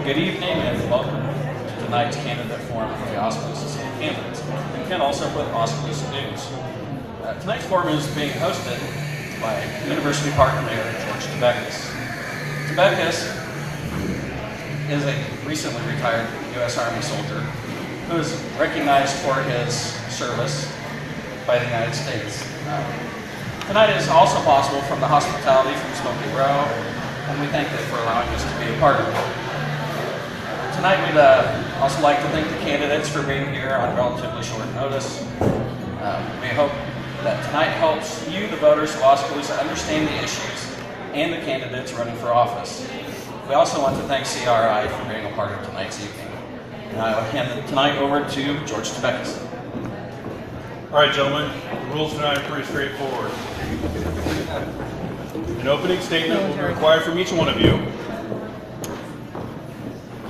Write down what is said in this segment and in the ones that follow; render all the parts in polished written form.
Good evening and welcome to tonight's candidate forum for the Oskaloosa City Candidates, and also with Oskaloosa News. Tonight's forum is being hosted by University Park Mayor George Toubekis. Toubekis is a recently retired U.S. Army soldier who is recognized for his service by the United States. Tonight is also possible from the hospitality from Smoky Row, and we thank them for allowing us to be a part of it. Tonight we'd also like to thank the candidates for being here on relatively short notice. We hope that tonight helps you, the voters of Oskaloosa, understand the issues and the candidates running for office. We also want to thank CRI for being a part of tonight's evening. And I will hand it tonight over to George Toubekis. All right, gentlemen, the rules tonight are pretty straightforward. An opening statement will be required from each one of you.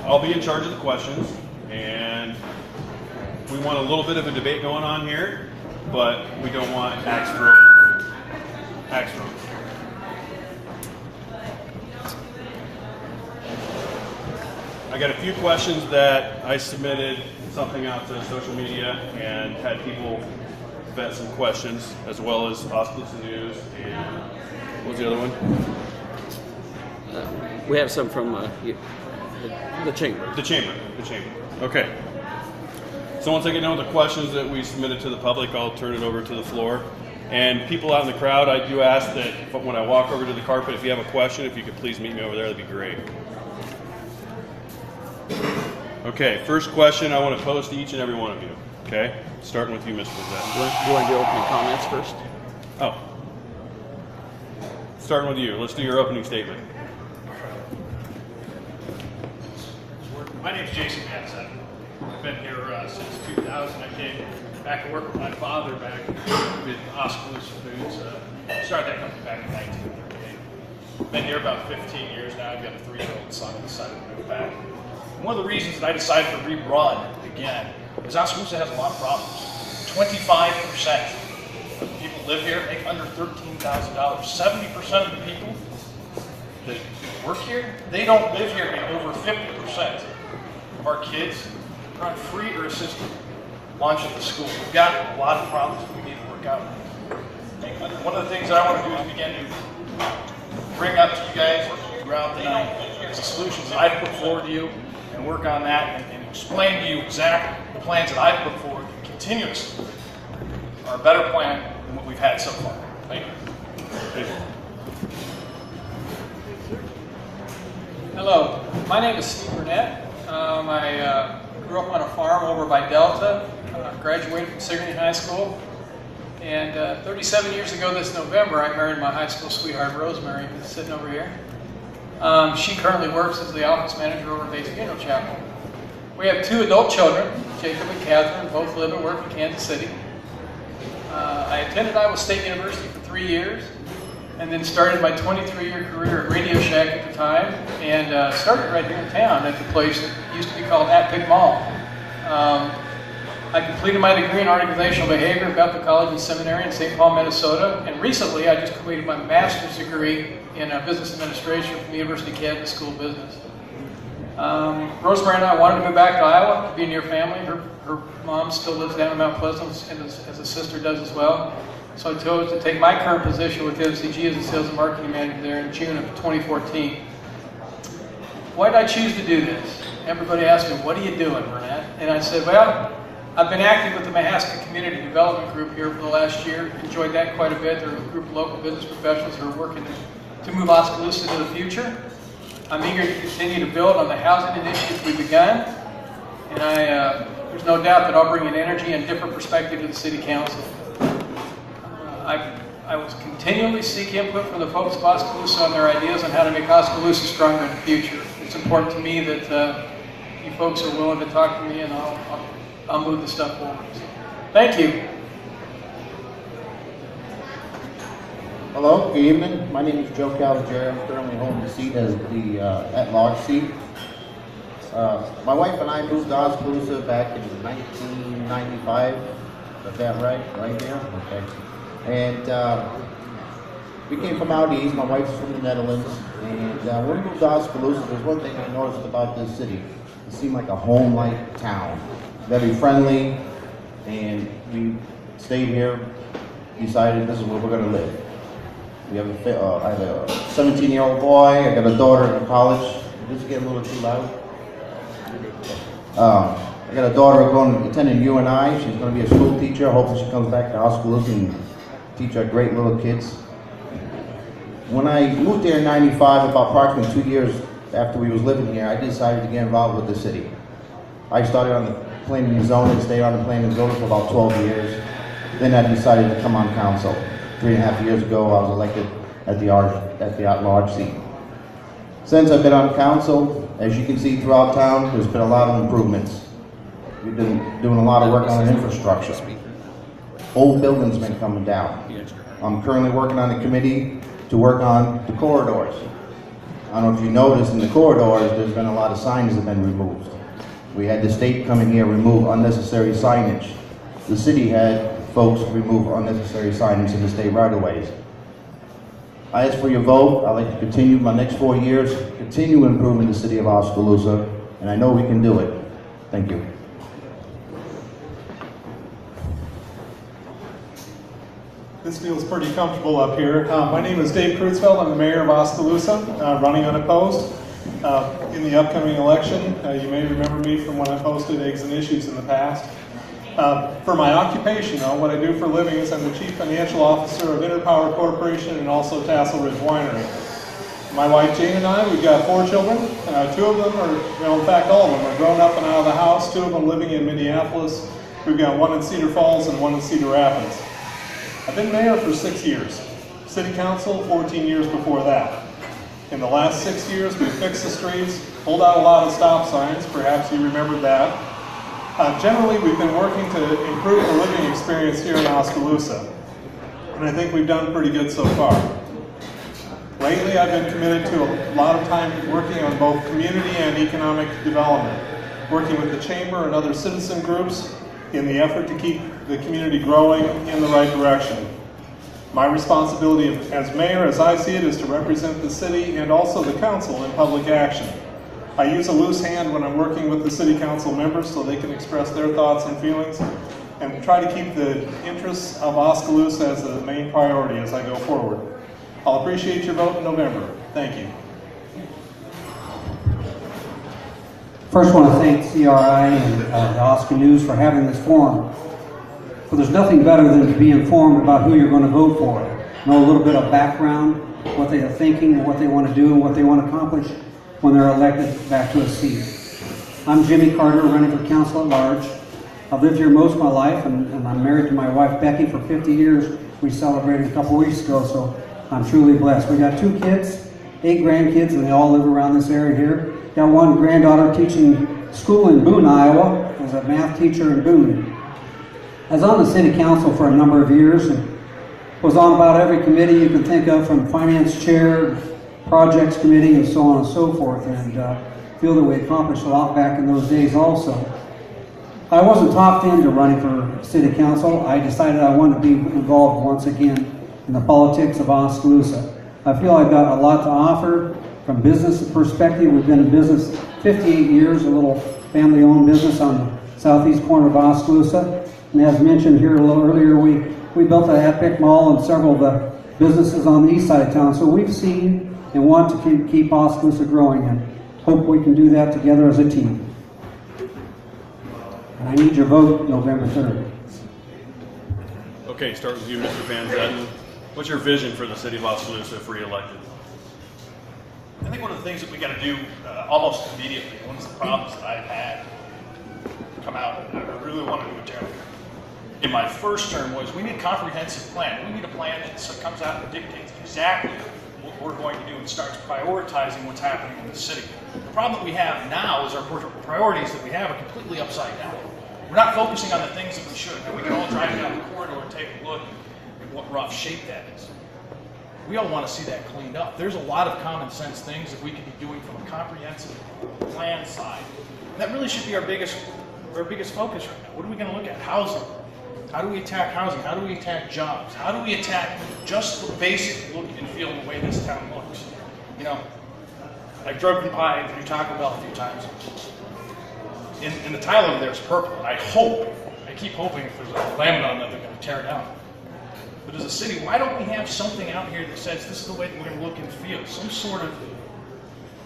I'll be in charge of the questions, and we want a little bit of a debate going on here, but we don't want axe throwing. I got a few questions that I submitted something out to social media and had people vet some questions, as well as Oskaloosa News and what was the other one? We have some from the chamber. The chamber. Okay. So once I get done with the questions that we submitted to the public, I'll turn it over to the floor. And people out in the crowd, I do ask that when I walk over to the carpet, if you have a question, if you could please meet me over there, that'd be great. Okay, first question I want to pose to each and every one of you. Okay, starting with you, Mr. Lizette. Do you want to do opening comments first? Oh. Starting with you. Let's do your opening statement. My name's Jason Hansen. I've been here since 2000. I came back to work with my father back with Oskaloosa Foods. Started that company back in 1938. Been here about 15 years now. I've got a 3-year-old son and decided to move back. And one of the reasons that I decided to rerun again is Oskaloosa has a lot of problems. 25% of the people live here make under $13,000. 70% of the people that work here, they don't live here, and over 50% of our kids are on free or assisted lunch at the school. We've got a lot of problems that we need to work out. And one of the things that I want to do is begin to bring up to you guys throughout the night is the solutions that I've put forward to you, and work on that and explain to you exactly the plans that I've put forward continuously are a better plan than what we've had so far. Thank you. Thank you. Hello, my name is Steve Burnett. I grew up on a farm over by Delta, graduated from Sigourney High School, and 37 years ago this November I married my high school sweetheart Rosemary, who's sitting over here. She currently works as the office manager over at Base Funeral Chapel. We have 2 adult children, Jacob and Catherine, both live and work in Kansas City. I attended Iowa State University for 3 years, and then started my 23-year career at Radio Shack at the time, and started right here in town at the place that used to be called Atpick Mall. I completed my degree in organizational behavior at Bethel College and Seminary in St. Paul, Minnesota, and recently I just completed my master's degree in business administration from the University of Kansas School of Business. Rosemary and I wanted to move back to Iowa to be near family. Her mom still lives down in Mount Pleasant, and as a sister does as well. So I chose to take my current position with MCG as a sales and marketing manager there in June of 2014. Why did I choose to do this? Everybody asked me, what are you doing, Burnett? And I said, well, I've been active with the Mahaska Community Development Group here for the last year. Enjoyed that quite a bit. They're a group of local business professionals who are working to move Oskaloosa into the future. I'm eager to continue to build on the housing initiatives we've begun. And there's no doubt that I'll bring an energy and different perspective to the City Council. I will continually seek input from the folks of Oskaloosa on their ideas on how to make Oskaloosa stronger in the future. It's important to me that you folks are willing to talk to me, and I'll move the stuff forward. So, thank you. Hello, good evening. My name is Joe Calvagere. I'm currently holding the seat as the at-large seat. My wife and I moved to Oskaloosa back in 1995. Is that right? Right there? Okay. And We came from out east. My wife's from the Netherlands. And when we moved to Oskaloosa, there's one thing I noticed about this city. It seemed like a home-like town. Very friendly. And we stayed here, decided this is where we're going to live. We have I have a 17-year-old boy. I got a daughter in college. Does it get a little too loud? I got a daughter attending UNI. She's going to be a school teacher. Hopefully she comes back to Oskaloosa and teach our great little kids. When I moved here in '95, about approximately 2 years after we was living here, I decided to get involved with the city. I started on the planning and zoning, stayed on the planning and zoning for about 12 years. Then I decided to come on council. 3.5 years ago, I was elected at the at-large seat. Since I've been on council, as you can see throughout town, there's been a lot of improvements. We've been doing a lot of work on infrastructure. Old buildings been coming down. I'm currently working on a committee to work on the corridors. I don't know if you noticed in the corridors, there's been a lot of signs that have been removed. We had the state come in here remove unnecessary signage. The city had folks remove unnecessary signage in the state right-of-ways. I ask for your vote. I'd like to continue my next 4 years, continue improving the city of Oskaloosa, and I know we can do it. Thank you. This feels pretty comfortable up here. My name is Dave Creutzfeld. I'm the mayor of Oskaloosa, running unopposed. In the upcoming election, you may remember me from when I posted Eggs and Issues in the past. For my occupation, though, what I do for a living is I'm the Chief Financial Officer of Interpower Corporation and also Tassel Ridge Winery. My wife Jane and I, we've got 4 children. 2 of them are, well, in fact, all of them are grown up and out of the house. 2 of them living in Minneapolis. We've got 1 in Cedar Falls and 1 in Cedar Rapids. I've been mayor for 6 years. City council, 14 years before that. In the last 6 years, we've fixed the streets, pulled out a lot of stop signs. Perhaps you remembered that. Generally, we've been working to improve the living experience here in Oskaloosa, and I think we've done pretty good so far. Lately, I've been committed to a lot of time working on both community and economic development, working with the chamber and other citizen groups in the effort to keep the community growing in the right direction. My responsibility as mayor, as I see it, is to represent the city and also the council in public action. I use a loose hand when I'm working with the city council members so they can express their thoughts and feelings, and try to keep the interests of Oskaloosa as the main priority as I go forward. I'll appreciate your vote in November. Thank you. First, I want to thank CRI and the Oscar News for having this forum. But there's nothing better than to be informed about who you're going to vote for. Know a little bit of background, what they are thinking, what they want to do, and what they want to accomplish when they're elected back to a seat. I'm Jimmy Carter, running for council at large. I've lived here most of my life, and I'm married to my wife Becky for 50 years. We celebrated a couple weeks ago, so I'm truly blessed. We got 2 kids, 8 grandkids, and they all live around this area here. Got 1 granddaughter teaching school in Boone, Iowa, as a math teacher in Boone. I was on the city council for a number of years and was on about every committee you can think of, from finance chair, projects committee, and so on and so forth, and feel that we accomplished a lot back in those days also. I wasn't talked into running for city council. I decided I wanted to be involved once again in the politics of Oskaloosa. I feel I've got a lot to offer from business perspective. We've been in business 58 years, a little family-owned business on the southeast corner of Oskaloosa. And as mentioned here a little earlier, we built an Epic Mall and several of the businesses on the east side of town. So we've seen and want to keep Oskaloosa growing, and hope we can do that together as a team. And I need your vote November 3rd. Okay, start with you, Mr. Van Zetten. What's your vision for the city of Oskaloosa if re-elected? I think one of the things that we got to do almost immediately, one of the problems that I've had come out, and I really want to do it terribly, in my first term, was we need a comprehensive plan. We need a plan that comes out and dictates exactly what we're going to do and starts prioritizing what's happening in the city. The problem that we have now is our priorities that we have are completely upside down. We're not focusing on the things that we should. Now, we can all drive down the corridor and take a look at what rough shape that is. We all want to see that cleaned up. There's a lot of common sense things that we could be doing from a comprehensive plan side. And that really should be our biggest focus right now. What are we going to look at? Housing. How do we attack housing? How do we attack jobs? How do we attack just the basic look and feel of the way this town looks. You know, I've driven by the new Taco Bell a few times. And the tile over there is purple, and I keep hoping if there's a laminate that they're going to tear it down. But as a city, why don't we have something out here that says this is the way that we're going to look and feel, some sort of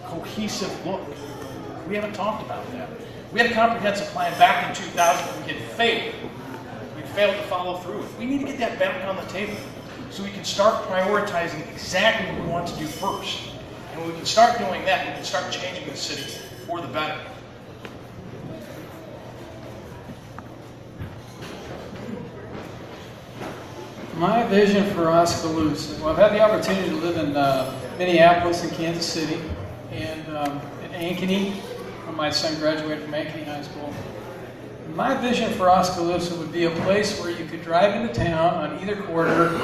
cohesive look? We haven't talked about that. We had a comprehensive plan back in 2000, we had failed. We failed to follow through. We need to get that back on the table so we can start prioritizing exactly what we want to do first. And when we can start doing that, we can start changing the city for the better. My vision for Oskaloosa. Well, I've had the opportunity to live in Minneapolis and Kansas City, and in Ankeny, when my son graduated from Ankeny High School. My vision for Oskaloosa would be a place where you could drive into town on either corridor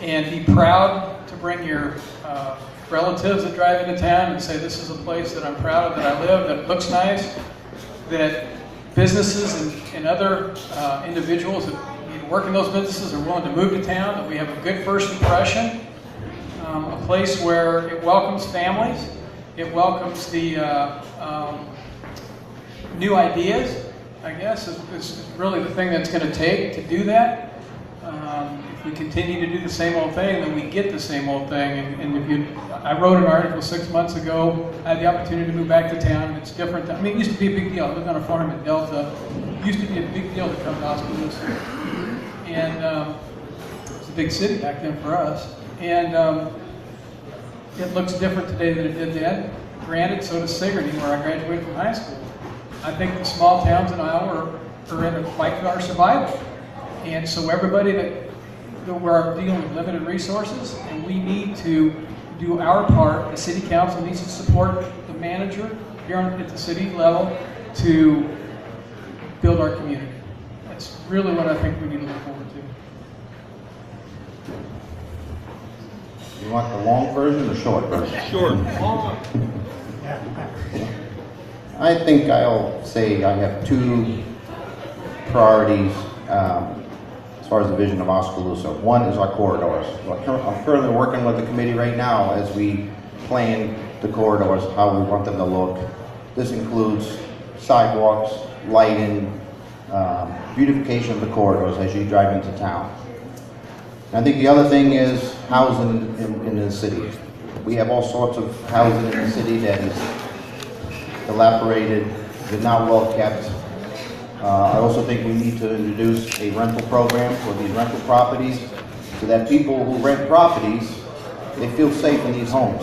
and be proud to bring your relatives that drive into town and say, this is a place that I'm proud of, that I live, that looks nice, that businesses and other individuals that work in those businesses are willing to move to town, that we have a good first impression, a place where it welcomes families, it welcomes the new ideas, I guess, is really the thing that's going to take to do that. If we continue to do the same old thing, then we get the same old thing. I wrote an article 6 months ago. I had the opportunity to move back to town. It's different. I mean, it used to be a big deal. I lived on a farm in Delta. It used to be a big deal to come to Oskaloosa. And it was a big city back then for us. And it looks different today than it did then. Granted, so does Sigourney, where I graduated from high school. I think the small towns in Iowa are in a fight for our survival. And so everybody that we're dealing with limited resources, and we need to do our part. The city council needs to support the manager here at the city level to build our community. That's really what I think we need to look forward to. You want the long version or short version? Sure. I think I'll say I have two priorities as far as the vision of Oskaloosa. One is our corridors. I'm currently working with the committee right now as we plan the corridors, how we want them to look. This includes sidewalks, lighting, beautification of the corridors as you drive into town. And I think the other thing is housing in the city. We have all sorts of housing in the city that is dilapidated, is not well kept. I also think we need to introduce a rental program for these rental properties so that people who rent properties, they feel safe in these homes.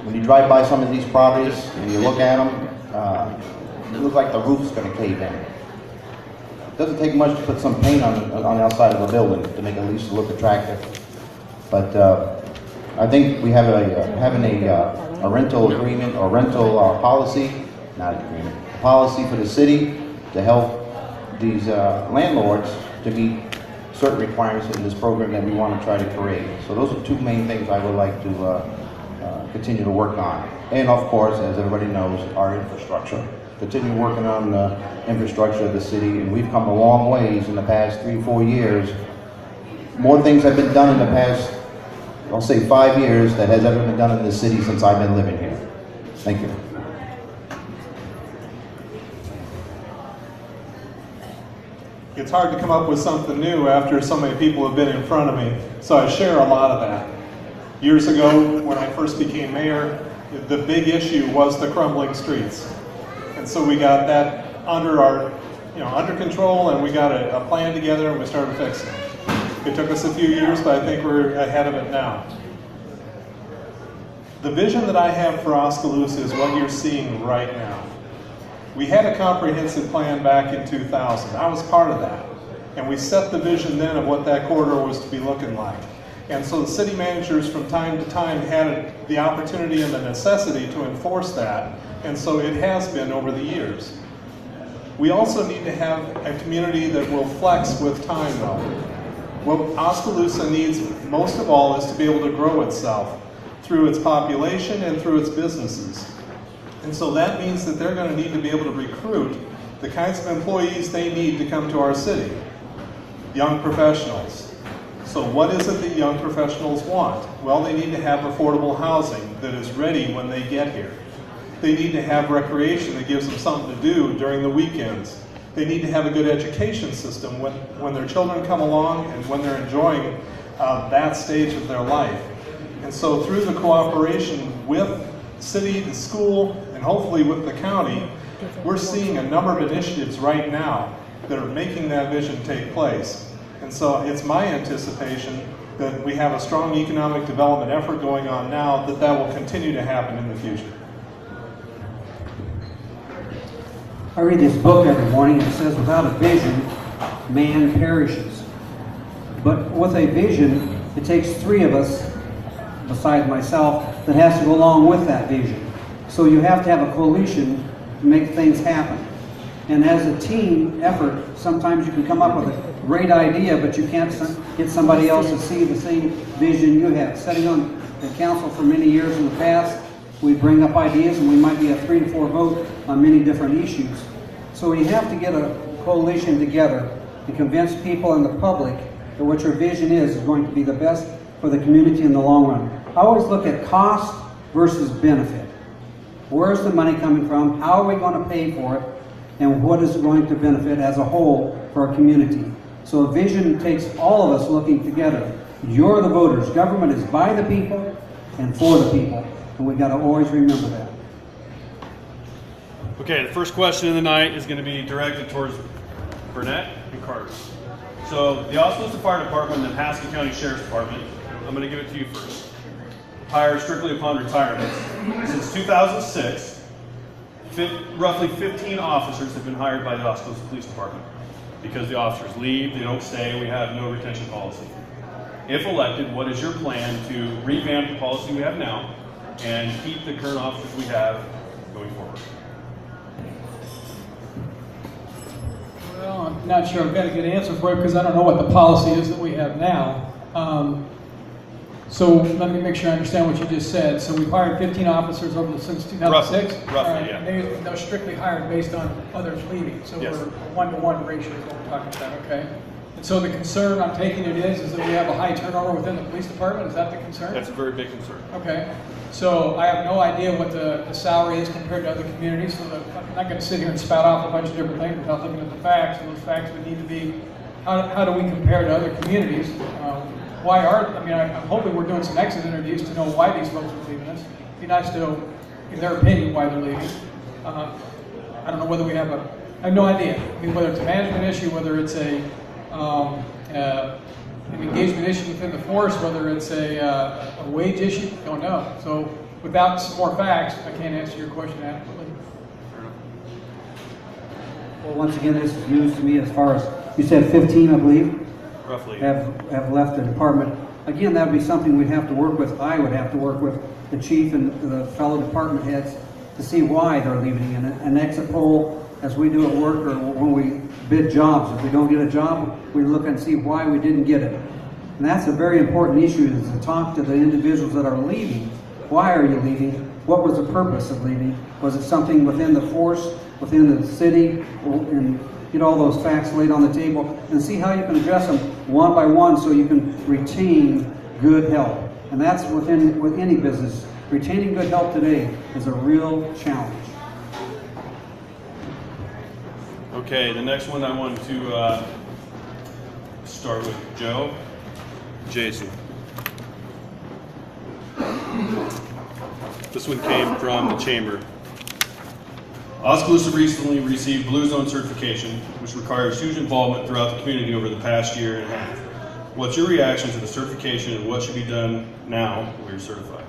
When you drive by some of these properties and you look at them, it looks like the roof's going to cave in. It doesn't take much to put some paint on the outside of a building to make it at least look attractive. But I think we have having a rental agreement or rental policy, not agreement, policy for the city to help these landlords to meet certain requirements in this program that we want to try to create. So those are two main things I would like to continue to work on. And of course, as everybody knows, our infrastructure. Continue working on the infrastructure of the city, and we've come a long ways in the past 3-4 years. More things have been done in the past, I'll say 5 years, that has ever been done in the city since I've been living here. Thank you. It's hard to come up with something new after so many people have been in front of me, so I share a lot of that. Years ago, when I first became mayor, the big issue was the crumbling streets. And so we got that under control, and we got a plan together, and we started fixing it. It took us a few years, but I think we're ahead of it now. The vision that I have for Oskaloosa is what you're seeing right now. We had a comprehensive plan back in 2000. I was part of that. And we set the vision then of what that corridor was to be looking like. And so the city managers from time to time had the opportunity and the necessity to enforce that. And so it has been over the years. We also need to have a community that will flex with time though. What Oskaloosa needs most of all is to be able to grow itself through its population and through its businesses. And so that means that they're going to need to be able to recruit the kinds of employees they need to come to our city. Young professionals, So what is it that young professionals want? Well, they need to have affordable housing that is ready when they get here. They need to have recreation that gives them something to do during the weekends. They need to have a good education system when their children come along and when they're enjoying that stage of their life. And so through the cooperation with the city, the school, and hopefully with the county, we're seeing a number of initiatives right now that are making that vision take place. And so it's my anticipation that we have a strong economic development effort going on now, that will continue to happen in the future. I read this book every morning. It says, without a vision, man perishes. But with a vision, it takes three of us, besides myself, that has to go along with that vision. So you have to have a coalition to make things happen. And as a team effort, sometimes you can come up with a great idea, but you can't get somebody else to see the same vision you have. Sitting on the council for many years in the past, we bring up ideas and we might be a 3-4 vote on many different issues. So you have to get a coalition together and convince people in the public that what your vision is going to be the best for the community in the long run. I always look at cost versus benefit. Where's the money coming from? How are we going to pay for it? And what is going to benefit as a whole for our community? So a vision takes all of us looking together. You're the voters. Government is by the people and for the people. And we've got to always remember that. Okay, the first question of the night is going to be directed towards Burnett and Carter. So the Oskaloosa Fire Department and the Haskell County Sheriff's Department, I'm going to give it to you first. Hired strictly upon retirement. Since 2006, roughly 15 officers have been hired by the Oskaloosa Police Department. Because the officers leave, they don't stay, we have no retention policy. If elected, what is your plan to revamp the policy we have now and keep the current officers we have going forward? Well, I'm not sure I've got a good answer for it because I don't know what the policy is that we have now. So let me make sure I understand what you just said. So we've hired 15 officers since 2006? Roughly, yeah. And they're strictly hired based on others leaving. So Yes. we're a 1-to-1 ratio is what we're talking about, okay? And so the concern I'm taking it is that we have a high turnover within the police department? Is that the concern? That's a very big concern. Okay. So I have no idea what the salary is compared to other communities, so that I'm not going to sit here and spout off a bunch of different things without looking at the facts. And those facts would need to be, how do we compare to other communities? I'm hoping we're doing some exit interviews to know why these folks are leaving us. It'd be nice to know, in their opinion, why they're leaving. I don't know whether we have I have no idea. I mean, whether it's a management issue, whether it's an engagement issue within the force, whether it's a wage issue, don't know. So without some more facts, I can't answer your question adequately. Well, once again, this is news to me as far as, you said 15, I believe? Roughly. Have left the department. Again, that would be something we'd have to work with. I would have to work with the chief and the fellow department heads to see why they're leaving. And an exit poll, as we do at work or when we bid jobs, if we don't get a job, we look and see why we didn't get it. And that's a very important issue, is to talk to the individuals that are leaving. Why are you leaving? What was the purpose of leaving? Was it something within the force, within the city? And get all those facts laid on the table and see how you can address them one by one so you can retain good help. And that's with any business. Retaining good help today is a real challenge. Okay, the next one I wanted to start with Joe. Jason. This one came from the chamber. Oskaloosa recently received Blue Zone certification, which requires huge involvement throughout the community over the past year and a half. What's your reaction to the certification and what should be done now when you're certified?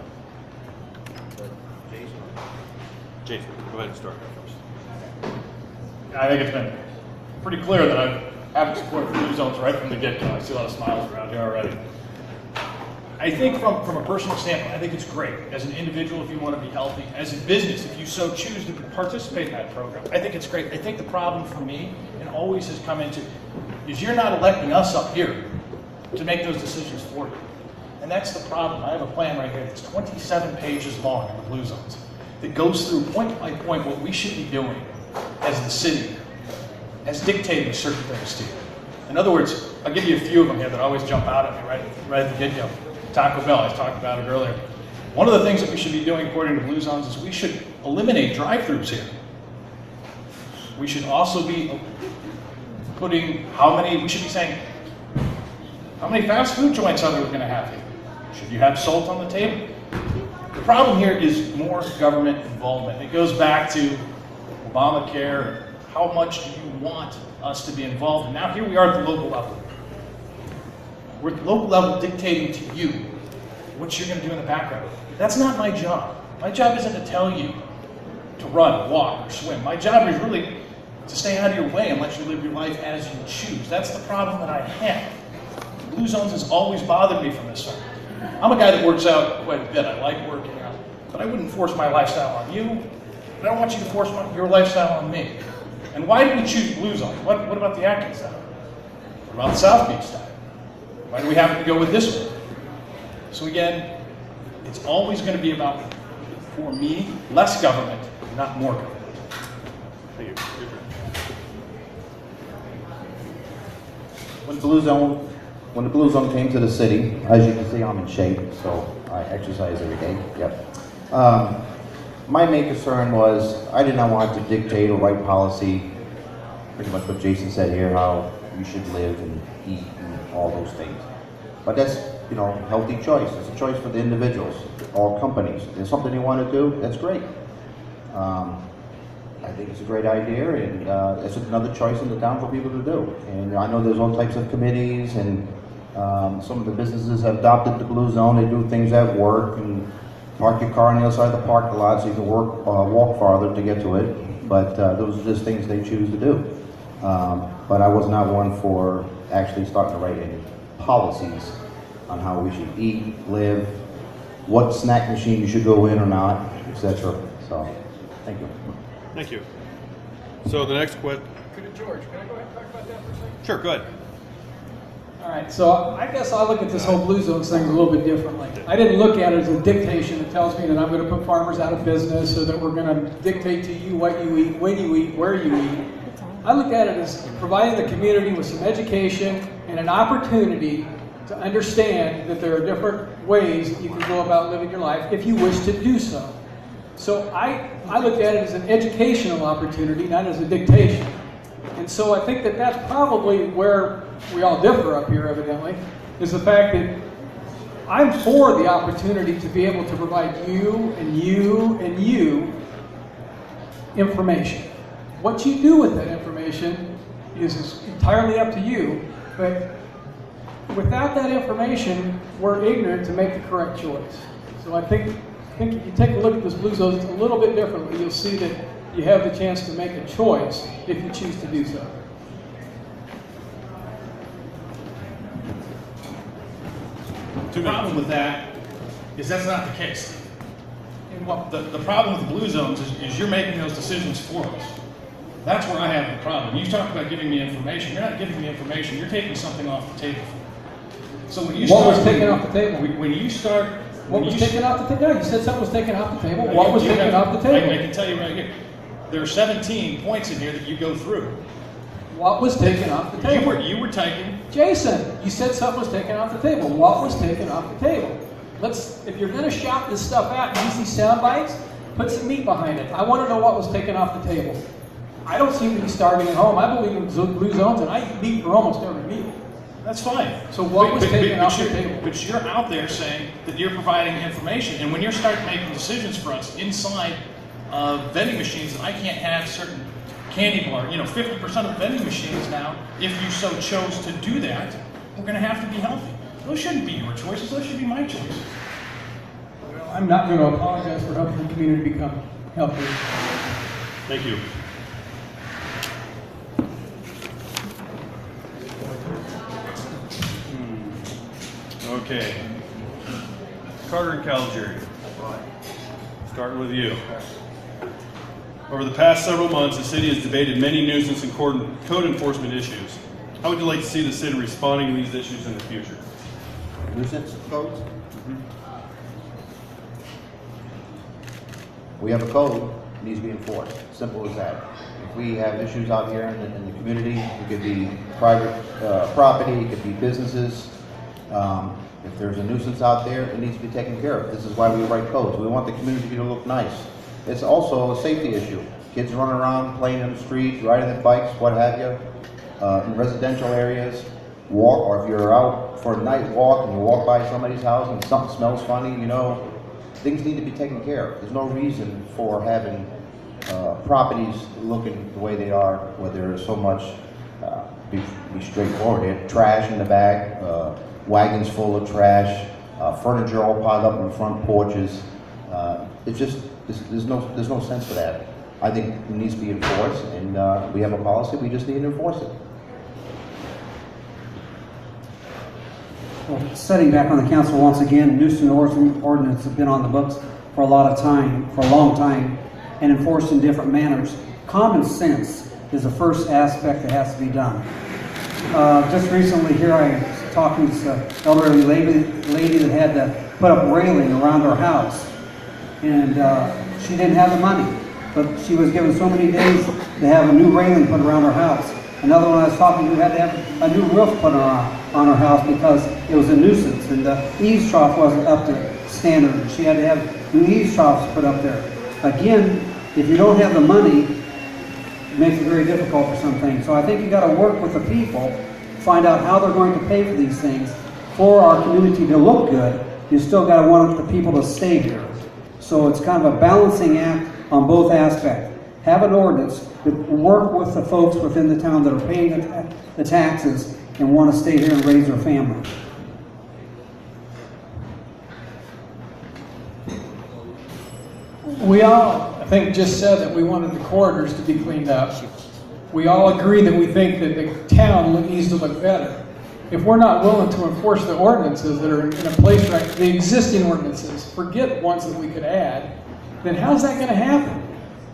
Jason, go ahead and start first. I think it's been pretty clear that I have support for Blue Zones right from the get-go. I see a lot of smiles around here already. I think from a personal standpoint, I think it's great. As an individual, if you want to be healthy, as a business, if you so choose to participate in that program, I think it's great. I think the problem for me, and always has come into, is you're not electing us up here to make those decisions for you. And that's the problem. I have a plan right here that's 27 pages long in the Blue Zones that goes through point by point what we should be doing as the city, as dictating certain things to you. In other words, I'll give you a few of them here that always jump out at me right at the get-go. Taco Bell, I talked about it earlier. One of the things that we should be doing according to Blue Zones is we should eliminate drive-thrus here. We should also be putting we should be saying, how many fast food joints are we going to have here? Should you have salt on the table? The problem here is more government involvement. It goes back to Obamacare. How much do you want us to be involved? And now here we are at the local level. We're at the local level dictating to you what you're going to do in the background. That's not my job. My job isn't to tell you to run, walk, or swim. My job is really to stay out of your way and let you live your life as you choose. That's the problem that I have. Blue Zones has always bothered me from this side. I'm a guy that works out quite a bit. I like working out, but I wouldn't force my lifestyle on you. I don't want you to force your lifestyle on me. And why did we choose Blue Zone? What about the Atkins style? What about the South Beach style? Why do we happen to go with this one? So again, it's always going to be about, for me, less government, not more government. Thank you. When the Blue Zone came to the city, as you can see, I'm in shape, so I exercise every day. Yep. My main concern was I did not want to dictate or write policy. Pretty much what Jason said here, how you should live and eat and all those things. But that's, healthy choice. It's a choice for the individuals or companies. If there's something they want to do, that's great. I think it's a great idea, and it's another choice in the town for people to do. And I know there's all types of committees, and some of the businesses have adopted the Blue Zone. They do things at work and park your car on the other side of the parking lot so you can walk farther to get to it. But those are just things they choose to do. But I was not one for actually starting to write any policies on how we should eat, live, what snack machine you should go in or not, etc. So, thank you. Thank you. So the next question. George, can I go ahead and talk about that for a second? Sure, go ahead. All right, so I guess I look at this whole Blue Zones thing a little bit differently. I didn't look at it as a dictation that tells me that I'm going to put farmers out of business or that we're going to dictate to you what you eat, when you eat, where you eat. I look at it as providing the community with some education and an opportunity to understand that there are different ways that you can go about living your life if you wish to do so. So I look at it as an educational opportunity, not as a dictation. And so I think that that's probably where we all differ up here, evidently, is the fact that I'm for the opportunity to be able to provide you and you and you information. What you do with that information is entirely up to you, but without that information, we're ignorant to make the correct choice. So I think if you take a look at this Blue Zones a little bit differently, you'll see that you have the chance to make a choice if you choose to do so. The problem with that is that's not the case. The problem with Blue Zones is you're making those decisions for us. That's where I have the problem. You talk about giving me information. You're not giving me information. You're taking something off the table. So when you What was taken off the table? When you start... What was taken off the table? You said something was taken off the table. What was taken off the table? I can tell you right here. There are 17 points in here that you go through. What was taken off the table? You were taking... Jason, you said something was taken off the table. What was taken off the table? If you're going to shout this stuff out and use these sound bites, put some meat behind it. I want to know what was taken off the table. I don't seem to be starving at home. I believe in Blue Zones, and I eat meat for almost every meal. That's fine. So what was taken off the table? But you're out there saying that you're providing information, and when you start making decisions for us inside vending machines, that I can't have certain candy bar, 50% of vending machines now, if you so chose to do that, we're going to have to be healthy. Those shouldn't be your choices. Those should be my choices. Well, I'm not going to apologize for helping the community become healthier. Thank you. Okay. Carter and Calgary. Starting with you. Over the past several months, the city has debated many nuisance and code enforcement issues. How would you like to see the city responding to these issues in the future? Nuisance codes? We have a code, it needs to be enforced. Simple as that. If we have issues out here in the community, it could be private property, it could be businesses. If there's a nuisance out there, it needs to be taken care of. This is why we write codes. We want the community to look nice. It's also a safety issue. Kids running around, playing in the street, riding their bikes, what have you, in residential areas, walk, or if you're out for a night walk and you walk by somebody's house and something smells funny, you know, things need to be taken care of. There's no reason for having properties looking the way they are, where there's so much, be straightforward. They have trash in the back, wagons full of trash, furniture all piled up in front porches. It's just, there's no sense for that. I think it needs to be enforced, and we have a policy, we just need to enforce it. Well, sitting back on the council once again, nuisance ordinance have been on the books for a long time, and enforced in different manners. Common sense is the first aspect that has to be done. Just recently here I was talking to this elderly lady that had to put up railing around her house, and she didn't have the money, but she was given so many days to have a new railing put around her house. Another one I was talking to had to have a new roof put on her house because it was a nuisance, and the eaves trough wasn't up to standard. She had to have new eaves troughs put up there. Again, if you don't have the money, it makes it very difficult for some things. So I think you got to work with the people, find out how they're going to pay for these things. For our community to look good, you still got to want the people to stay here. So it's kind of a balancing act on both aspects. Have an ordinance, but work with the folks within the town that are paying the taxes and want to stay here and raise their family. We all, I think, just said that we wanted the corridors to be cleaned up. We all agree that we think that the town needs to look better. If we're not willing to enforce the ordinances that are in a place right, the existing ordinances, forget ones that we could add, then how's that going to happen?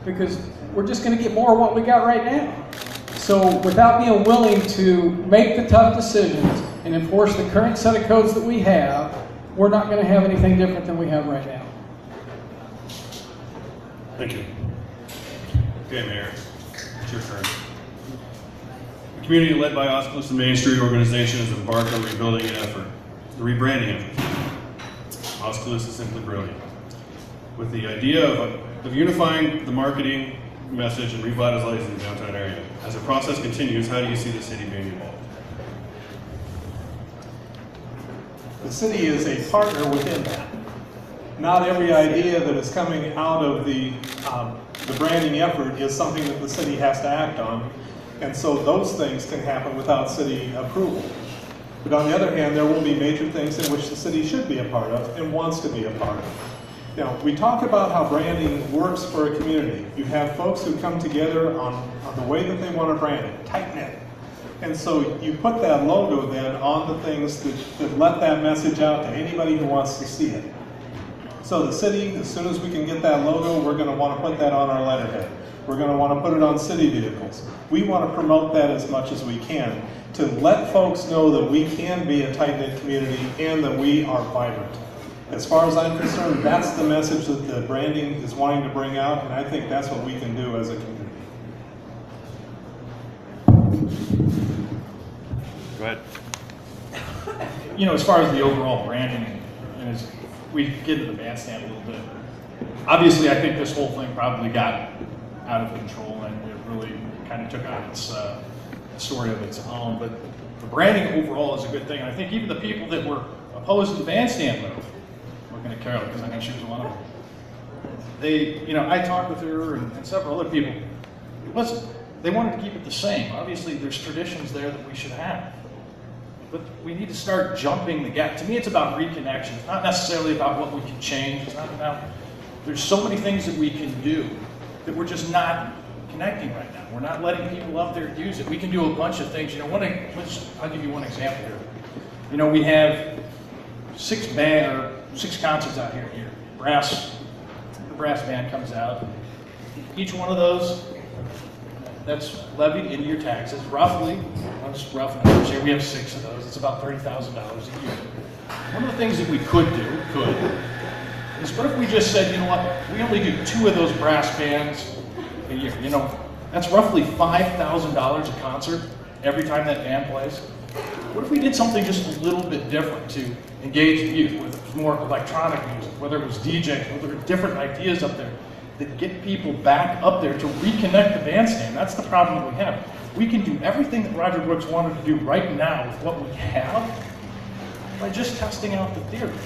Because we're just going to get more of what we got right now. So without being willing to make the tough decisions and enforce the current set of codes that we have, we're not going to have anything different than we have right now. Thank you. Okay, Mayor, it's your turn. The community led by Oskaloosa Main Street organization has embarked on rebuilding an effort, the rebranding effort. Oskaloosa Simply Brilliant. With the idea of unifying the marketing message and revitalizing the downtown area. As the process continues, how do you see the city being involved? The city is a partner within that. Not every idea that is coming out of the branding effort is something that the city has to act on, and so those things can happen without city approval. But on the other hand, there will be major things in which the city should be a part of and wants to be a part of. Now, we talk about how branding works for a community. You have folks who come together on the way that they want to brand it, tight-knit. And so you put that logo then on the things that let that message out to anybody who wants to see it. So the city, as soon as we can get that logo, we're going to want to put that on our letterhead. We're going to want to put it on city vehicles. We want to promote that as much as we can to let folks know that we can be a tight-knit community and that we are vibrant. As far as I'm concerned, that's the message that the branding is wanting to bring out, and I think that's what we can do as a community. Go ahead. You know, as far as the overall branding, and as we get to the bandstand a little bit, obviously I think this whole thing probably got out of control and it really kind of took on its story of its own. But the branding overall is a good thing, and I think even the people that were opposed to the bandstand move, looking at Carol because I know she was one of them. They, you know, I talked with her and several other people. They wanted to keep it the same. Obviously, there's traditions there that we should have. But we need to start jumping the gap. To me, it's about reconnection. It's not necessarily about what we can change. It's not about, there's so many things that we can do that we're just not connecting right now. We're not letting people out there use it. We can do a bunch of things. You know, I'll give you one example here. You know, we have 6 concerts out here. The brass band comes out. Each one of those, that's levied into your taxes. Roughly, let's rough numbers here, we have 6 of those. It's about $30,000 a year. One of the things that we could do, is what if we just said, you know what, we only do 2 of those brass bands a year. You know, That's roughly $5,000 a concert every time that band plays. What if we did something just a little bit different to engage the youth, whether it was more electronic music, whether it was DJing, whether there were different ideas up there that get people back up there to reconnect the bandstand? That's the problem that we have. We can do everything that Roger Brooks wanted to do right now with what we have by just testing out the theory.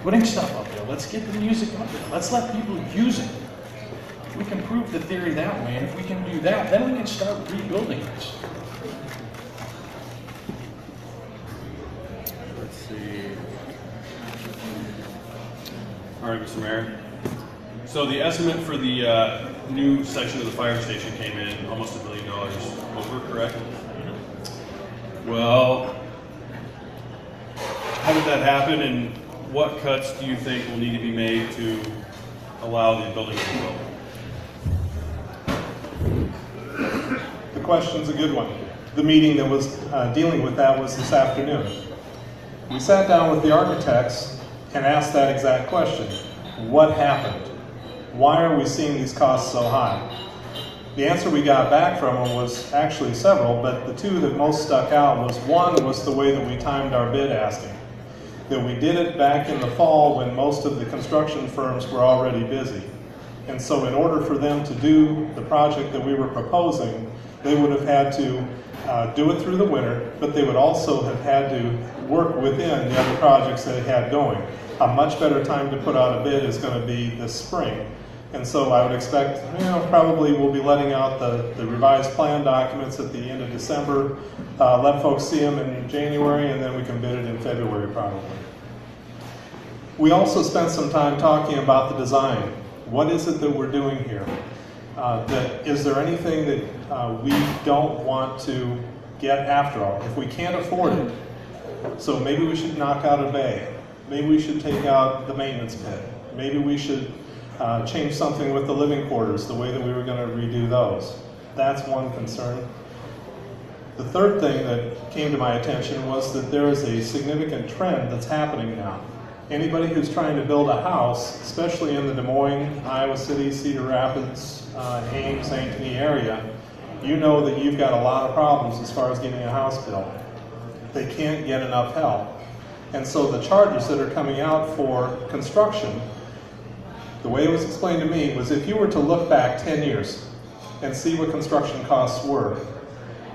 Putting stuff up there. Let's get the music up there. Let's let people use it. We can prove the theory that way, and if we can do that, then we can start rebuilding this. Let's see. All right, Mr. Mayor. So the estimate for the new section of the fire station came in almost $1 million over, correct? Well, how did that happen, and what cuts do you think will need to be made to allow the building to be built? The question's a good one. The meeting that was dealing with that was this afternoon. We sat down with the architects and asked that exact question. What happened? Why are we seeing these costs so high? The answer we got back from them was actually several, but the two that most stuck out was, one was the way that we timed our bid asking. That we did it back in the fall when most of the construction firms were already busy. And so in order for them to do the project that we were proposing, they would have had to do it through the winter, but they would also have had to work within the other projects that they had going. A much better time to put out a bid is going to be this spring. And so I would expect, probably we'll be letting out the revised plan documents at the end of December, let folks see them in January, and then we can bid it in February probably. We also spent some time talking about the design. What is it that we're doing here? Is there anything that we don't want to get after all? If we can't afford it, so maybe we should knock out a bay. Maybe we should take out the maintenance pit. Maybe we should change something with the living quarters, the way that we were going to redo those. That's one concern. The third thing that came to my attention was that there is a significant trend that's happening now. Anybody who's trying to build a house, especially in the Des Moines, Iowa City, Cedar Rapids, Ames, Ankeny area, you know that you've got a lot of problems as far as getting a house built. They can't get enough help. And so the charges that are coming out for construction, the way it was explained to me was if you were to look back 10 years and see what construction costs were,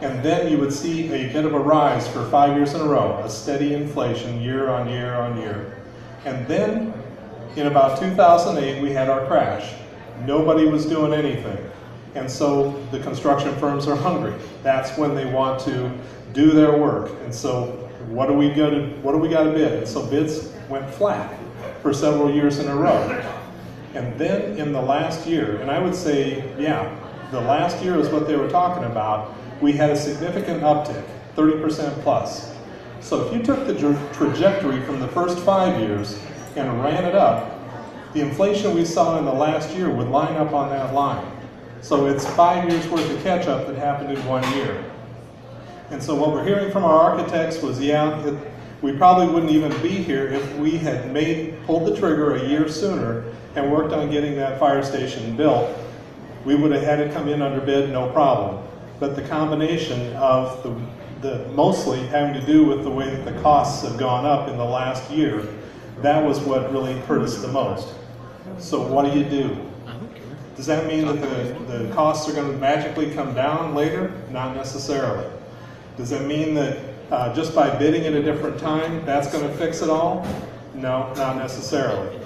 and then you would see a bit of a rise for 5 years in a row, a steady inflation year on year on year. And then in about 2008, we had our crash. Nobody was doing anything. And so the construction firms are hungry. That's when they want to do their work. And so what do we got to bid? And so bids went flat for several years in a row. And then in the last year, and I would say, the last year is what they were talking about, we had a significant uptick, 30% plus. So if you took the trajectory from the first 5 years and ran it up, the inflation we saw in the last year would line up on that line. So it's 5 years worth of catch-up that happened in 1 year. And so what we're hearing from our architects was, we probably wouldn't even be here if we had pulled the trigger a year sooner and worked on getting that fire station built. We would have had it come in under bid, no problem. But the combination of the mostly having to do with the way that the costs have gone up in the last year, that was what really hurt us the most. So what do? Does that mean that the costs are going to magically come down later? Not necessarily. Does that mean that just by bidding at a different time, that's going to fix it all? No, not necessarily.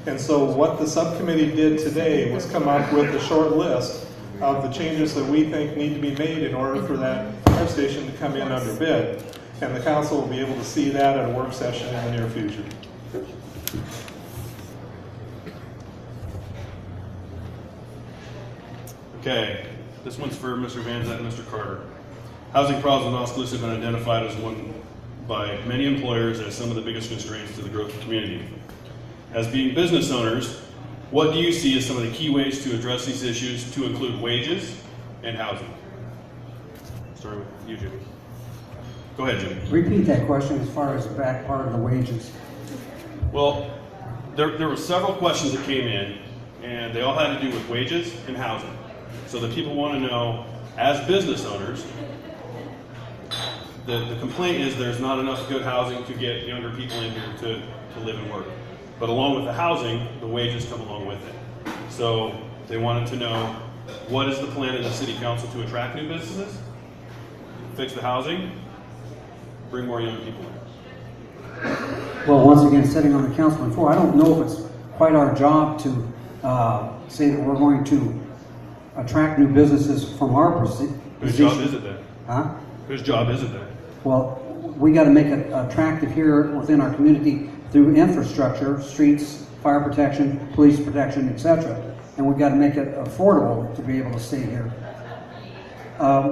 And so what the subcommittee did today was come up with a short list of the changes that we think need to be made in order for that fire station to come in under bid. And the council will be able to see that at a work session in the near future. Okay, this one's for Mr. Van Zant and Mr. Carter. Housing problems in Oskaloosa have been identified as one by many employers as some of the biggest constraints to the growth of the community. As being business owners, what do you see as some of the key ways to address these issues to include wages and housing? Starting with you, Jimmy. Go ahead, Jimmy. Repeat that question as far as the back part of the wages. Well, there were several questions that came in, and they all had to do with wages and housing. So the people want to know, as business owners, the complaint is there's not enough good housing to get younger people in here to live and work. But along with the housing, the wages come along with it. So they wanted to know, what is the plan of the city council to attract new businesses, fix the housing, bring more young people in? Well, once again, sitting on the council before, I don't know if it's quite our job to say that we're going to attract new businesses from our position. Whose job is it then? Huh? Whose job is it then? Well, we got to make it attractive here within our community through infrastructure, streets, fire protection, police protection, etc. And we've got to make it affordable to be able to stay here.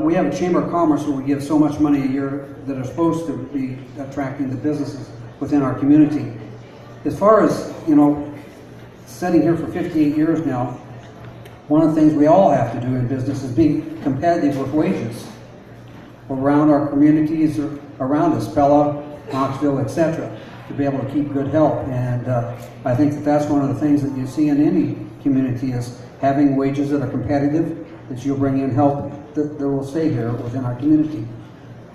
We have a Chamber of Commerce where we give so much money a year that are supposed to be attracting the businesses within our community. As far as, sitting here for 58 years now, one of the things we all have to do in business is be competitive with wages around our communities, around us, Pella, Knoxville, etc., to be able to keep good health. And I think that that's one of the things that you see in any community is having wages that are competitive, that you'll bring in help that will stay here within our community.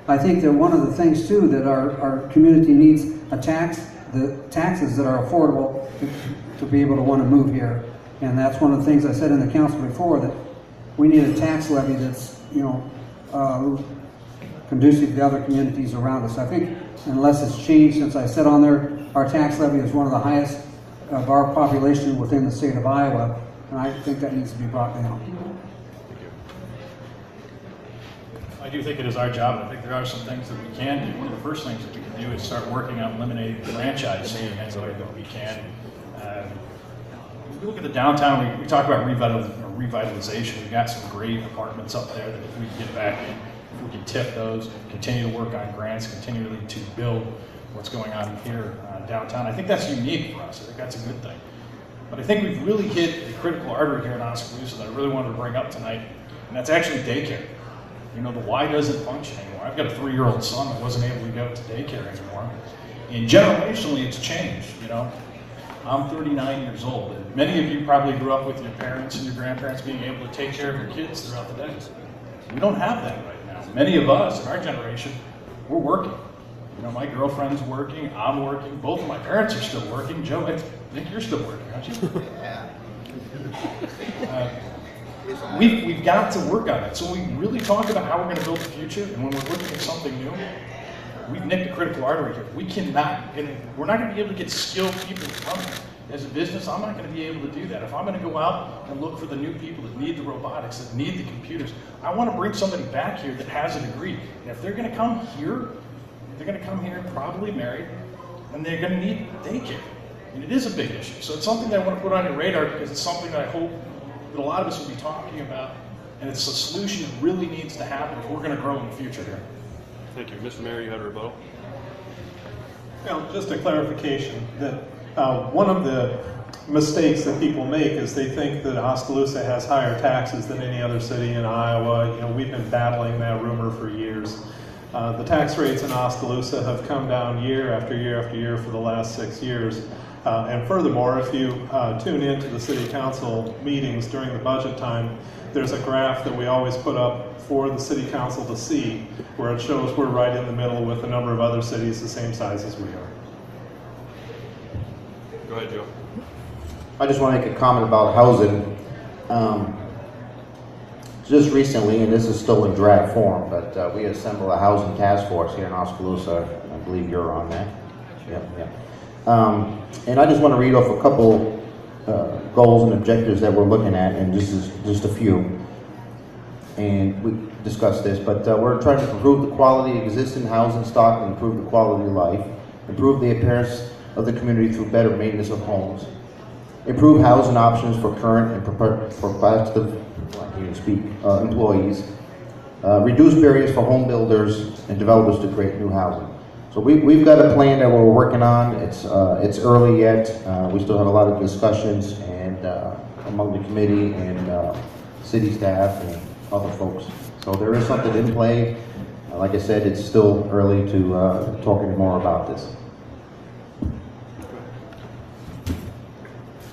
I think that one of the things too that our community needs the taxes that are affordable to be able to want to move here. And that's one of the things I said in the council before, that we need a tax levy that's conducive to other communities around us. I think unless it's changed since I sat on there, our tax levy is one of the highest of our population within the state of Iowa, and I think that needs to be brought down. I do think it is our job. I think there are some things that we can do. One of the first things that we can do is start working on eliminating the franchising in any way that we can. If we look at the downtown, we talk about revitalization. We've got some great apartments up there that if we can get back in, if we can tip those, continue to work on grants, continually to build what's going on here downtown. I think that's unique for us. I think that's a good thing. But I think we've really hit a critical artery here in Oskaloosa that I really wanted to bring up tonight, and that's actually daycare. The Y doesn't function anymore. I've got a 3-year-old son that wasn't able to go to daycare anymore. And generationally, it's changed, I'm 39 years old, and many of you probably grew up with your parents and your grandparents being able to take care of your kids throughout the day. We don't have that right now. Many of us in our generation, we're working. My girlfriend's working, I'm working, both of my parents are still working. Joe, I think you're still working, aren't you? Yeah. We've got to work on it. So when we really talk about how we're going to build the future, and when we're looking at something new, we've nicked a critical artery here. We're not going to be able to get skilled people to come here. As a business, I'm not going to be able to do that. If I'm going to go out and look for the new people that need the robotics, that need the computers, I want to bring somebody back here that has a degree. And if they're going to come here, they're going to come here probably married, and they're going to need daycare. And it is a big issue. So it's something that I want to put on your radar because it's something that I hope that a lot of us will be talking about, and it's a solution that really needs to happen if we're going to grow in the future here. Thank you. Mr. Mayor, you had a rebuttal? Well, just a clarification that one of the mistakes that people make is they think that Oskaloosa has higher taxes than any other city in Iowa. We've been battling that rumor for years. The tax rates in Oskaloosa have come down year after year after year for the last 6 years. And furthermore, if you tune into the city council meetings during the budget time, there's a graph that we always put up for the city council to see, where it shows we're right in the middle with a number of other cities the same size as we are. Go ahead, Joe. I just want to make a comment about housing. Just recently, and this is still in draft form, but we assembled a housing task force here in Oskaloosa. I believe you're on that. Yep. And I just want to read off a couple goals and objectives that we're looking at, and this is just a few. And we discussed this, but we're trying to improve the quality of existing housing stock and improve the quality of life, improve the appearance of the community through better maintenance of homes, improve housing options for current and prospective employees, reduce barriers for home builders and developers to create new housing. So we've got a plan that we're working on. It's early yet. We still have a lot of discussions and among the committee and city staff and other folks. So there is something in play. Like I said, it's still early to talk any more about this.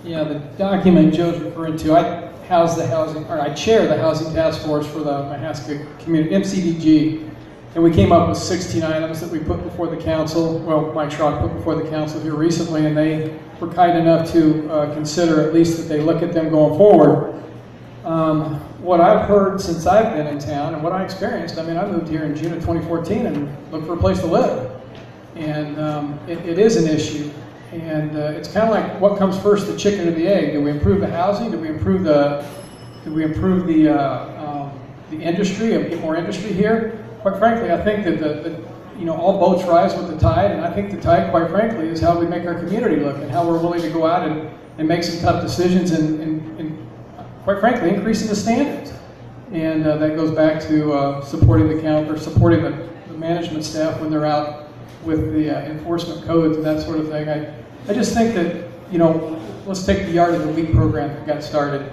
Yeah, the document Joe's referring to, I chair the housing task force for the Mahaska community, MCDG, and we came up with 16 items that we put before the council, well, my truck put before the council here recently, and they were kind enough to consider at least that they look at them going forward. What I've heard since I've been in town and what I experienced, I mean, I moved here in June of 2014 and looked for a place to live. And it is an issue. And it's kind of like what comes first, the chicken or the egg? Do we improve the housing? Do we improve the industry and get more industry here? Quite frankly, I think that all boats rise with the tide, and I think the tide, quite frankly, is how we make our community look and how we're willing to go out and make some tough decisions and quite frankly, increasing the standards. And that goes back to supporting the county, or supporting the management staff when they're out with the enforcement codes and that sort of thing. I just think that, let's take the Yard of the Week program that got started.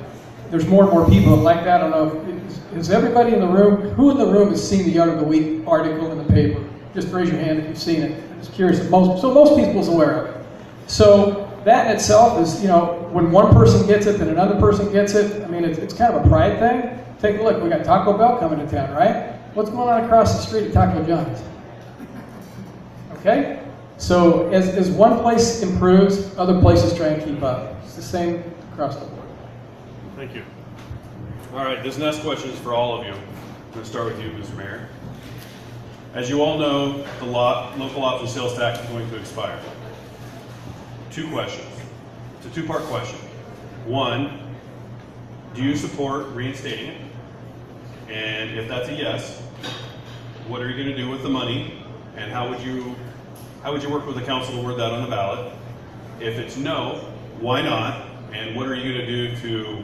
There's more and more people that like that. I don't know, is everybody in the room, who in the room has seen the Yard of the Week article in the paper? Just raise your hand if you've seen it. I'm just curious if most people is aware of it. So that in itself is, when one person gets it, then another person gets it. I mean, it's kind of a pride thing. Take a look, we got Taco Bell coming to town, right? What's going on across the street at Taco John's? Okay? So as one place improves, other places try and keep up. It's the same across the board. Thank you. All right, this next question is for all of you. I'm going to start with you, Mr. Mayor. As you all know, the local option sales tax is going to expire. 2 questions. It's a 2-part question. 1, do you support reinstating it? And if that's a yes, what are you going to do with the money? And how would you work with the council to word that on the ballot? If it's no, why not? And what are you going to do to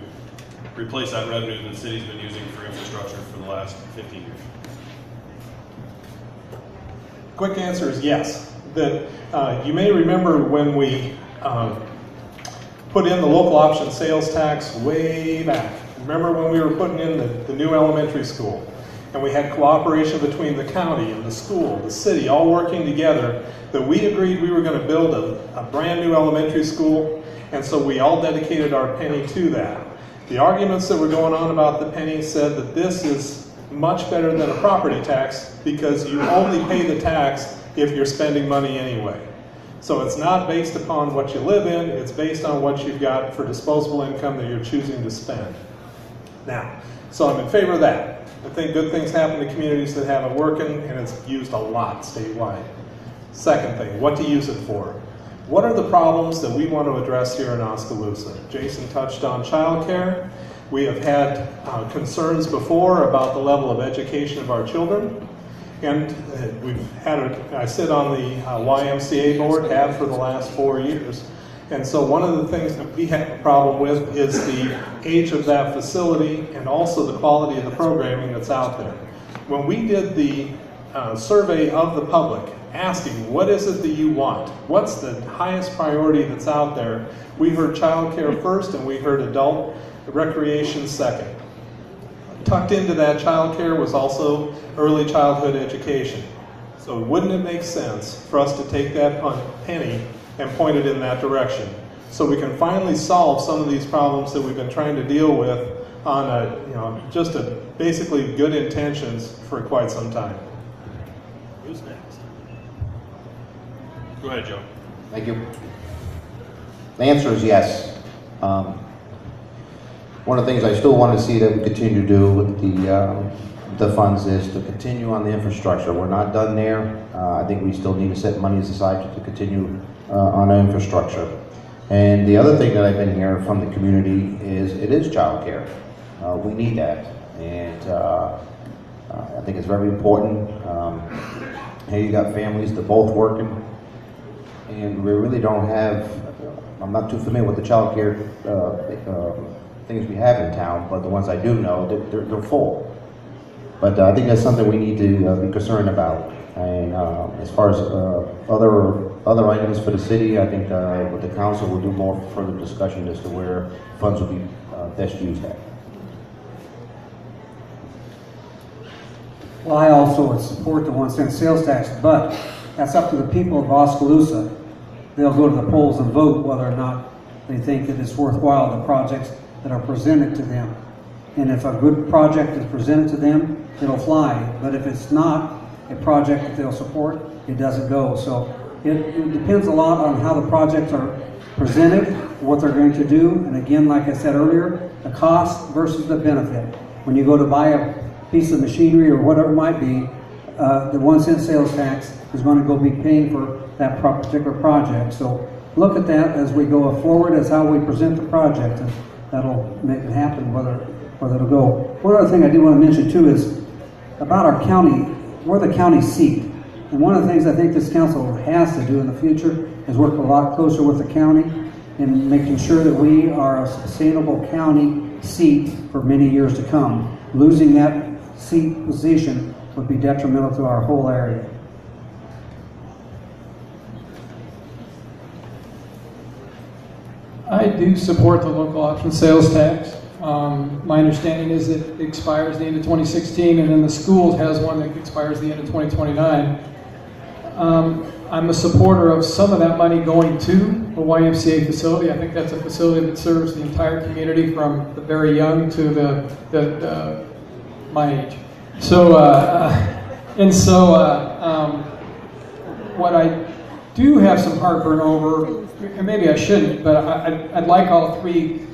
replace that revenue that the city's been using for infrastructure for the last 15 years? Quick answer is yes. You may remember when we put in the local option sales tax way back. Remember when we were putting in the new elementary school, and we had cooperation between the county and the school, the city, all working together, that we agreed we were going to build a brand new elementary school, and so we all dedicated our penny to that. The arguments that were going on about the penny said that this is much better than a property tax because you only pay the tax if you're spending money anyway. So it's not based upon what you live in, it's based on what you've got for disposable income that you're choosing to spend. Now, so I'm in favor of that. I think good things happen to communities that have it working, and it's used a lot statewide. Second thing, what to use it for. What are the problems that we want to address here in Oskaloosa? Jason touched on childcare. We have had concerns before about the level of education of our children. And I sit on the YMCA board, have for the last 4 years. And so one of the things that we have a problem with is the age of that facility and also the quality of the programming that's out there. When we did the survey of the public, asking what is it that you want? What's the highest priority that's out there? We heard child care first and we heard adult recreation second. Tucked into that child care was also early childhood education. So wouldn't it make sense for us to take that penny and point it in that direction so we can finally solve some of these problems that we've been trying to deal with on basically good intentions for quite some time. Who's next? Go ahead, Joe. Thank you. The answer is yes. One of the things I still want to see that we continue to do with the funds is to continue on the infrastructure. We're not done there. I think we still need to set money aside to continue on the infrastructure. And the other thing that I've been hearing from the community is it is childcare. We need that, and I think it's very important. Here you got families that both working, and we really don't have. I'm not too familiar with the child care things we have in town, but the ones I do know, they're full. But I think that's something we need to be concerned about. And as far as other items for the city, I think with the council we'll do more further discussion as to where funds will be best used at. Well, I also would support the 1 cent sales tax, but that's up to the people of Oskaloosa. They'll go to the polls and vote whether or not they think that it's worthwhile, the projects that are presented to them. And if a good project is presented to them, it'll fly. But if it's not a project that they'll support, it doesn't go. So it depends a lot on how the projects are presented, what they're going to do. And again, like I said earlier, the cost versus the benefit. When you go to buy a piece of machinery or whatever it might be, the 1 cent sales tax is going to go be paying for that particular project. So look at that as we go forward, as how we present the project, and that'll make it happen, whether it'll go. One other thing I do want to mention too is about our county. We're the county seat, and one of the things I think this council has to do in the future is work a lot closer with the county in making sure that we are a sustainable county seat for many years to come. Losing that seat position would be detrimental to our whole area. I do support the local option sales tax. My understanding is that it expires the end of 2016, and then the schools has one that expires the end of 2029. I'm a supporter of some of that money going to a YMCA facility. I think that's a facility that serves the entire community from the very young to my age. So, what I do have some heartburn over, and maybe I shouldn't, but I'd like all three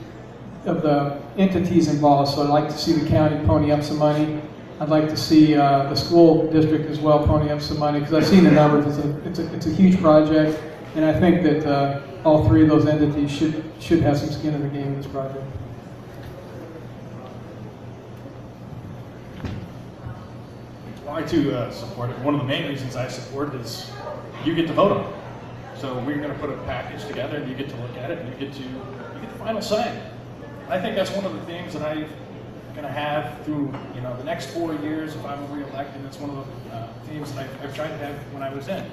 of the entities involved. So I'd like to see the county pony up some money. I'd like to see the school district as well pony up some money, because I've seen the numbers. It's a huge project, and I think that all three of those entities should have some skin in the game in this project. I too support it. One of the main reasons I support it is you get to vote on it. So we're going to put a package together, and you get to look at it, and you get the final say. I think that's one of the things that I'm going to have through the next 4 years if I'm re-elected. That's one of the themes that I've tried to have when I was in,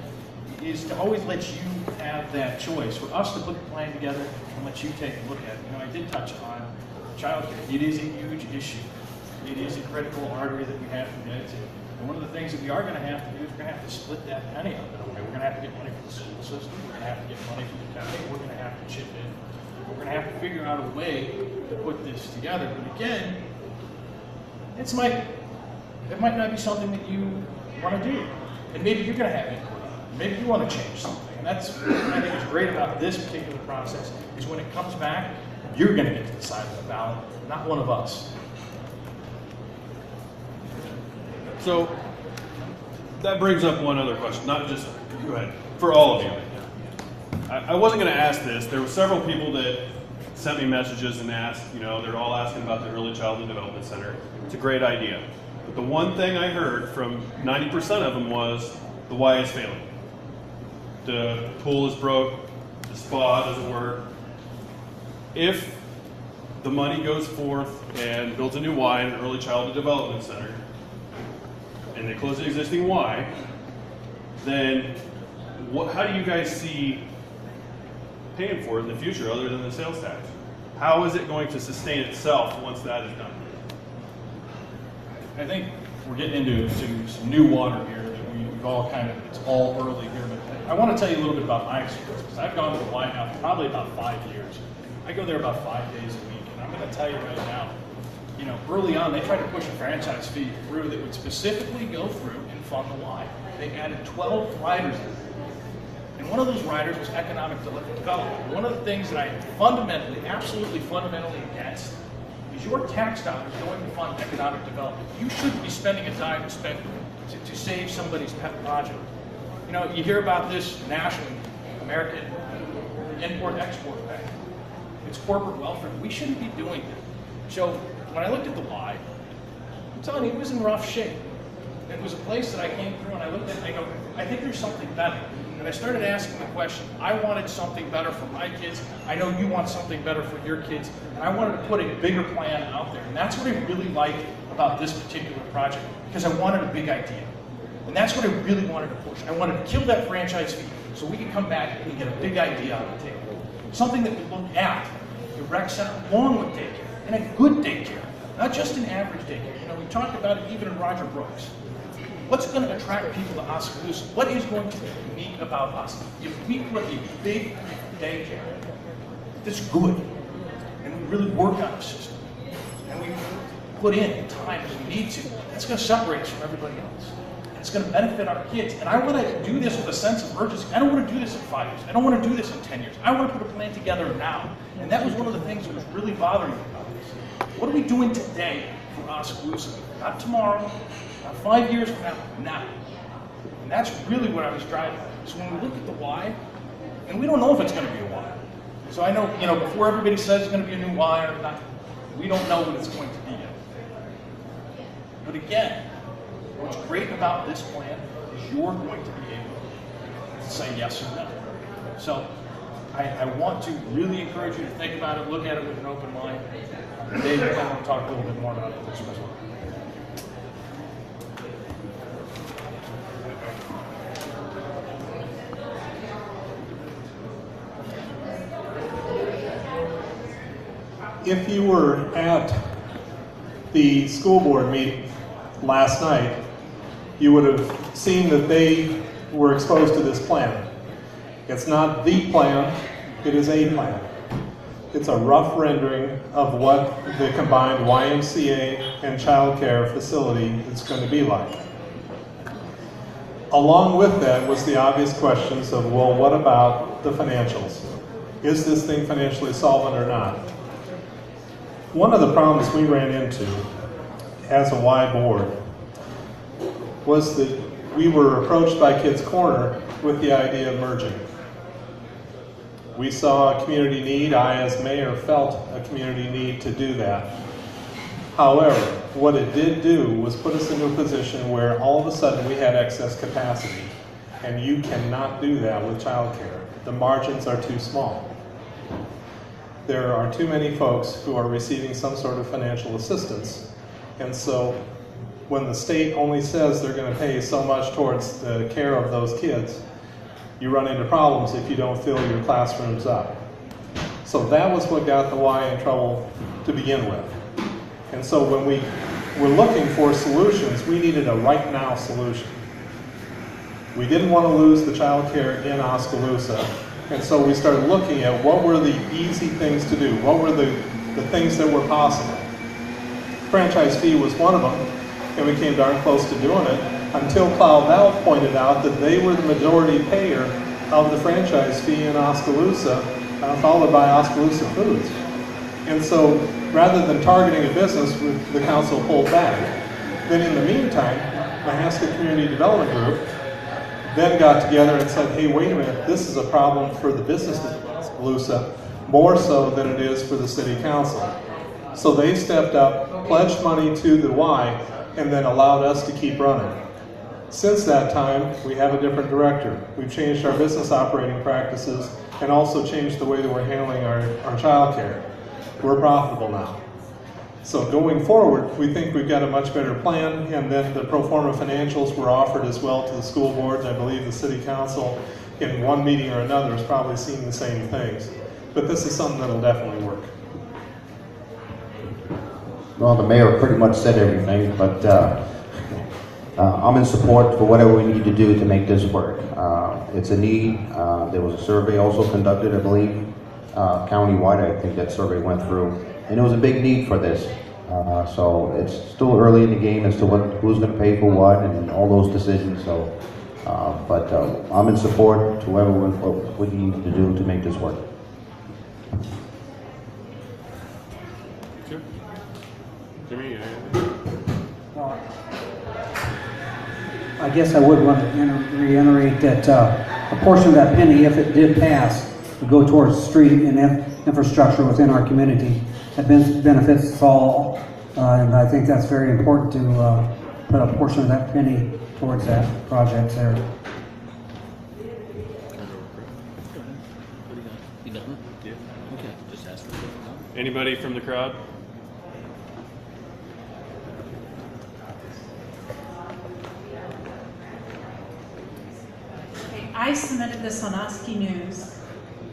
is to always let you have that choice. For us to put the plan together and let you take a look at it. I did touch on childcare. It is a huge issue. It is a critical artery that we have to get to. And one of the things that we are going to have to do is we're going to have to split that penny up in a way. We're going to have to get money from the school system. We're going to have to get money from the county. We're going to have to chip in. We're going to have to figure out a way to put this together. But again, it might not be something that you want to do. And maybe you're going to have input on it. Maybe you want to change something. And that's what I think is great about this particular process, is when it comes back, you're going to get to decide on the ballot, not one of us. So that brings up one other question, not just go ahead, for all of you. I wasn't going to ask this. There were several people that sent me messages and asked, they're all asking about the Early Childhood Development Center. It's a great idea. But the one thing I heard from 90% of them was the Y is failing. The pool is broke, the spa doesn't work. If the money goes forth and builds a new Y in an Early Childhood Development Center, and they close the existing Y, then how do you guys see paying for it in the future other than the sales tax? How is it going to sustain itself once that is done? I think we're getting into some new water here that we've all it's all early here. But I want to tell you a little bit about my experience, because I've gone to the Y now for probably about 5 years. I go there about 5 days a week, and I'm going to tell you right now, early on, they tried to push a franchise fee through that would specifically go through and fund the Y. They added 12 riders in. And one of those riders was economic development. One of the things that I am absolutely fundamentally against, is your tax dollars going to fund economic development. You shouldn't be spending a dime to save somebody's pet project. You hear about this nationally, American Import-Export Bank. It's corporate welfare. We shouldn't be doing that. So when I looked at the Y, I'm telling you, it was in rough shape. It was a place that I came through and I looked at it and I go, I think there's something better. And I started asking the question, I wanted something better for my kids. I know you want something better for your kids. And I wanted to put a bigger plan out there. And that's what I really liked about this particular project, because I wanted a big idea. And that's what I really wanted to push. I wanted to kill that franchise fee so we could come back and get a big idea on the table. Something that would look at the rec center along with daycare, and a good daycare, not just an average daycare. We talked about it even in Roger Brooks. What's going to attract people to Oskaloosa? What is going to be unique about us? If we put a big daycare that's good, and we really work on the system, and we put in the time as we need to, that's going to separate us from everybody else. It's going to benefit our kids. And I want to do this with a sense of urgency. I don't want to do this in 5 years. I don't want to do this in 10 years. I want to put a plan together now. And that was one of the things that was really bothering me about this. What are we doing today for Oskaloosa? Not tomorrow, not 5 years from now. And that's really what I was driving at. So when we look at the why, and we don't know if it's going to be a why. So I know, before everybody says it's going to be a new why or not, we don't know what it's going to be yet. But again, what's great about this plan is you're going to be able to say yes or no. So I want to really encourage you to think about it, look at it with an open mind. Dave, I want to talk a little bit more about it this as well. If you were at the school board meeting last night, you would have seen that they were exposed to this plan. It's not the plan, it is a plan. It's a rough rendering of what the combined YMCA and childcare facility is going to be like. Along with that was the obvious questions of, well, what about the financials? Is this thing financially solvent or not? One of the problems we ran into as a Y board was that we were approached by Kids Corner with the idea of merging. We saw a community need. I, as mayor, felt a community need to do that. However, what it did do was put us into a position where all of a sudden we had excess capacity, and you cannot do that with childcare. The margins are too small. There are too many folks who are receiving some sort of financial assistance, and so when the state only says they're going to pay so much towards the care of those kids, you run into problems if you don't fill your classrooms up. So that was what got the Y in trouble to begin with. And so when we were looking for solutions, we needed a right now solution. We didn't want to lose the child care in Oskaloosa, and so we started looking at what were the easy things to do, what were the things that were possible. Franchise fee was one of them, and we came darn close to doing it until Plow Valve pointed out that they were the majority payer of the franchise fee in Oskaloosa, followed by Oskaloosa Foods. And so rather than targeting a business, the council pulled back. Then in the meantime, Mahaska Community Development Group then got together and said, hey, wait a minute, this is a problem for the business of Oskaloosa, more so than it is for the city council. So they stepped up, pledged money to the Y, and then allowed us to keep running. Since that time, we have a different director. We've changed our business operating practices and also changed the way that we're handling our child care. We're profitable now. So going forward, we think we've got a much better plan, and then the pro forma financials were offered as well to the school boards. I believe the city council in one meeting or another has probably seen the same things. But this is something that'll definitely work. Well, the mayor pretty much said everything, but I'm in support for whatever we need to do to make this work. It's a need. There was a survey also conducted, I believe, countywide. I think that survey went through, and it was a big need for this. So it's still early in the game as to who's going to pay for what and all those decisions. So, but I'm in support to whoever what you need to do to make this work. Jimmy, Well, I guess I would want to reiterate that a portion of that penny, if it did pass, would go towards street and infrastructure within our community. That benefits us all, and I think that's very important to put a portion of that penny towards that project there. You done? Yeah. Okay, just ask for it. anybody from the crowd? I submitted this on Oski News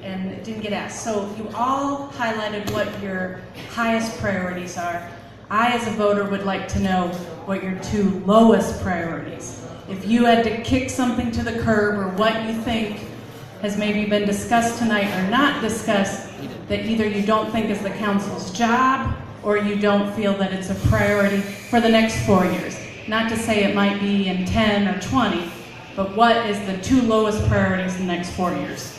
and it didn't get asked. So you all highlighted what your highest priorities are. I, as a voter, would like to know what your two lowest priorities. If you had to kick something to the curb, or what you think has maybe been discussed tonight or not discussed that either you don't think is the council's job or you don't feel that it's a priority for the next 4 years? Not to say it might be in 10 or 20, but what is the 2 lowest priorities in the next 4 years?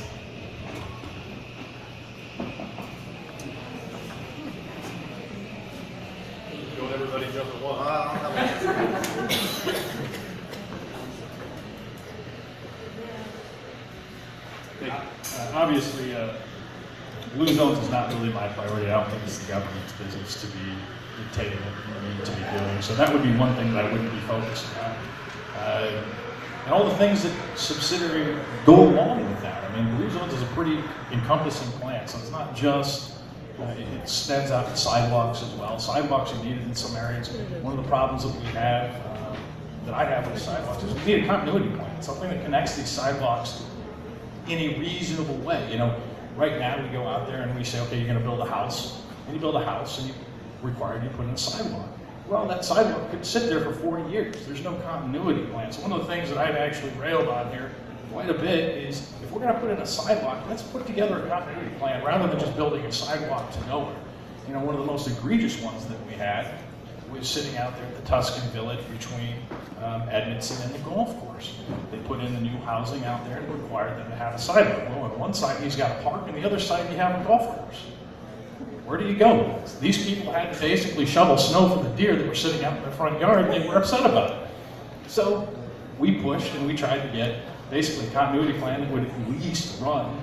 Don't everybody jump at once. Obviously, blue zones is not really my priority. I don't think it's the government's business to be dictating what we need to be doing. So that would be one thing that I wouldn't be focusing on. And all the things that subsidiary go along with that. I mean, blue zones is a pretty encompassing plan. So it's not just, it extends out to sidewalks as well. Sidewalks are needed in some areas. One of the problems that we have, that I have with sidewalks, is we need a continuity plan. Something that connects these sidewalks in a reasonable way. You know, right now we go out there and we say, okay, you're going to build a house, and you build a house and you require you put in a sidewalk. Well, that sidewalk could sit there for 40 years. There's no continuity plan. So one of the things that I've actually railed on here quite a bit is, if we're going to put in a sidewalk, let's put together a continuity plan rather than just building a sidewalk to nowhere. You know, one of the most egregious ones that we had was sitting out there at the Tuscan Village between Edmondson and the golf course. They put in the new housing out there and required them to have a sidewalk. Well, on one side he's got a park, and the other side you have a golf course. Where do you go? These people had to basically shovel snow for the deer that were sitting out in their front yard, and they were upset about it. So we pushed and we tried to get basically a continuity plan that would at least run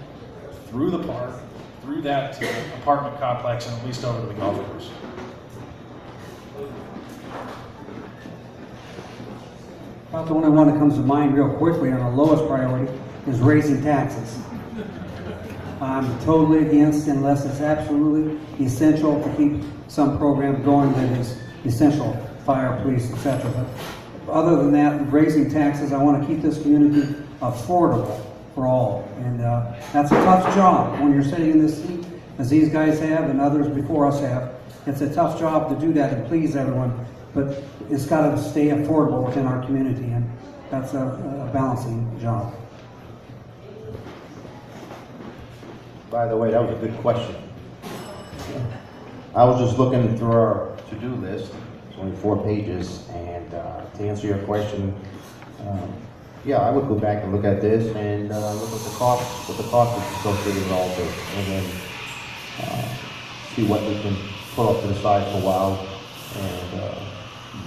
through the park, through that apartment complex, and at least over to the golf course. About the only one that comes to mind real quickly on the lowest priority is raising taxes. I'm totally against, unless it's absolutely essential to keep some program going that is essential, fire, police, etc. But other than that, raising taxes, I want to keep this community affordable for all. And that's a tough job when you're sitting in this seat, as these guys have and others before us have. It's a tough job to do that and please everyone, but it's got to stay affordable within our community, and that's a balancing job. By the way, that was a good question. I was just looking through our to-do list. It's only 4 pages, and to answer your question, yeah, I would go back and look at this and look at the cost, what the cost is associated with all this, and then see what we can pull up to the side for a while, and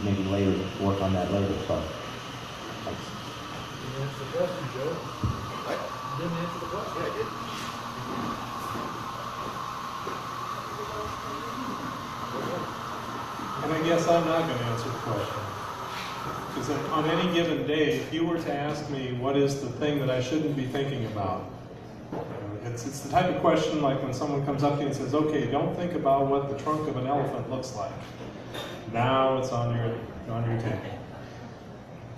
maybe later work on that later. So, thanks. You didn't answer the question, Joe. What? You didn't answer the question. Yeah, I did. And I guess I'm not going to answer the question. Because on any given day, if you were to ask me what is the thing that I shouldn't be thinking about, it's the type of question like when someone comes up to you and says, okay, don't think about what the trunk of an elephant looks like. Now it's on your table.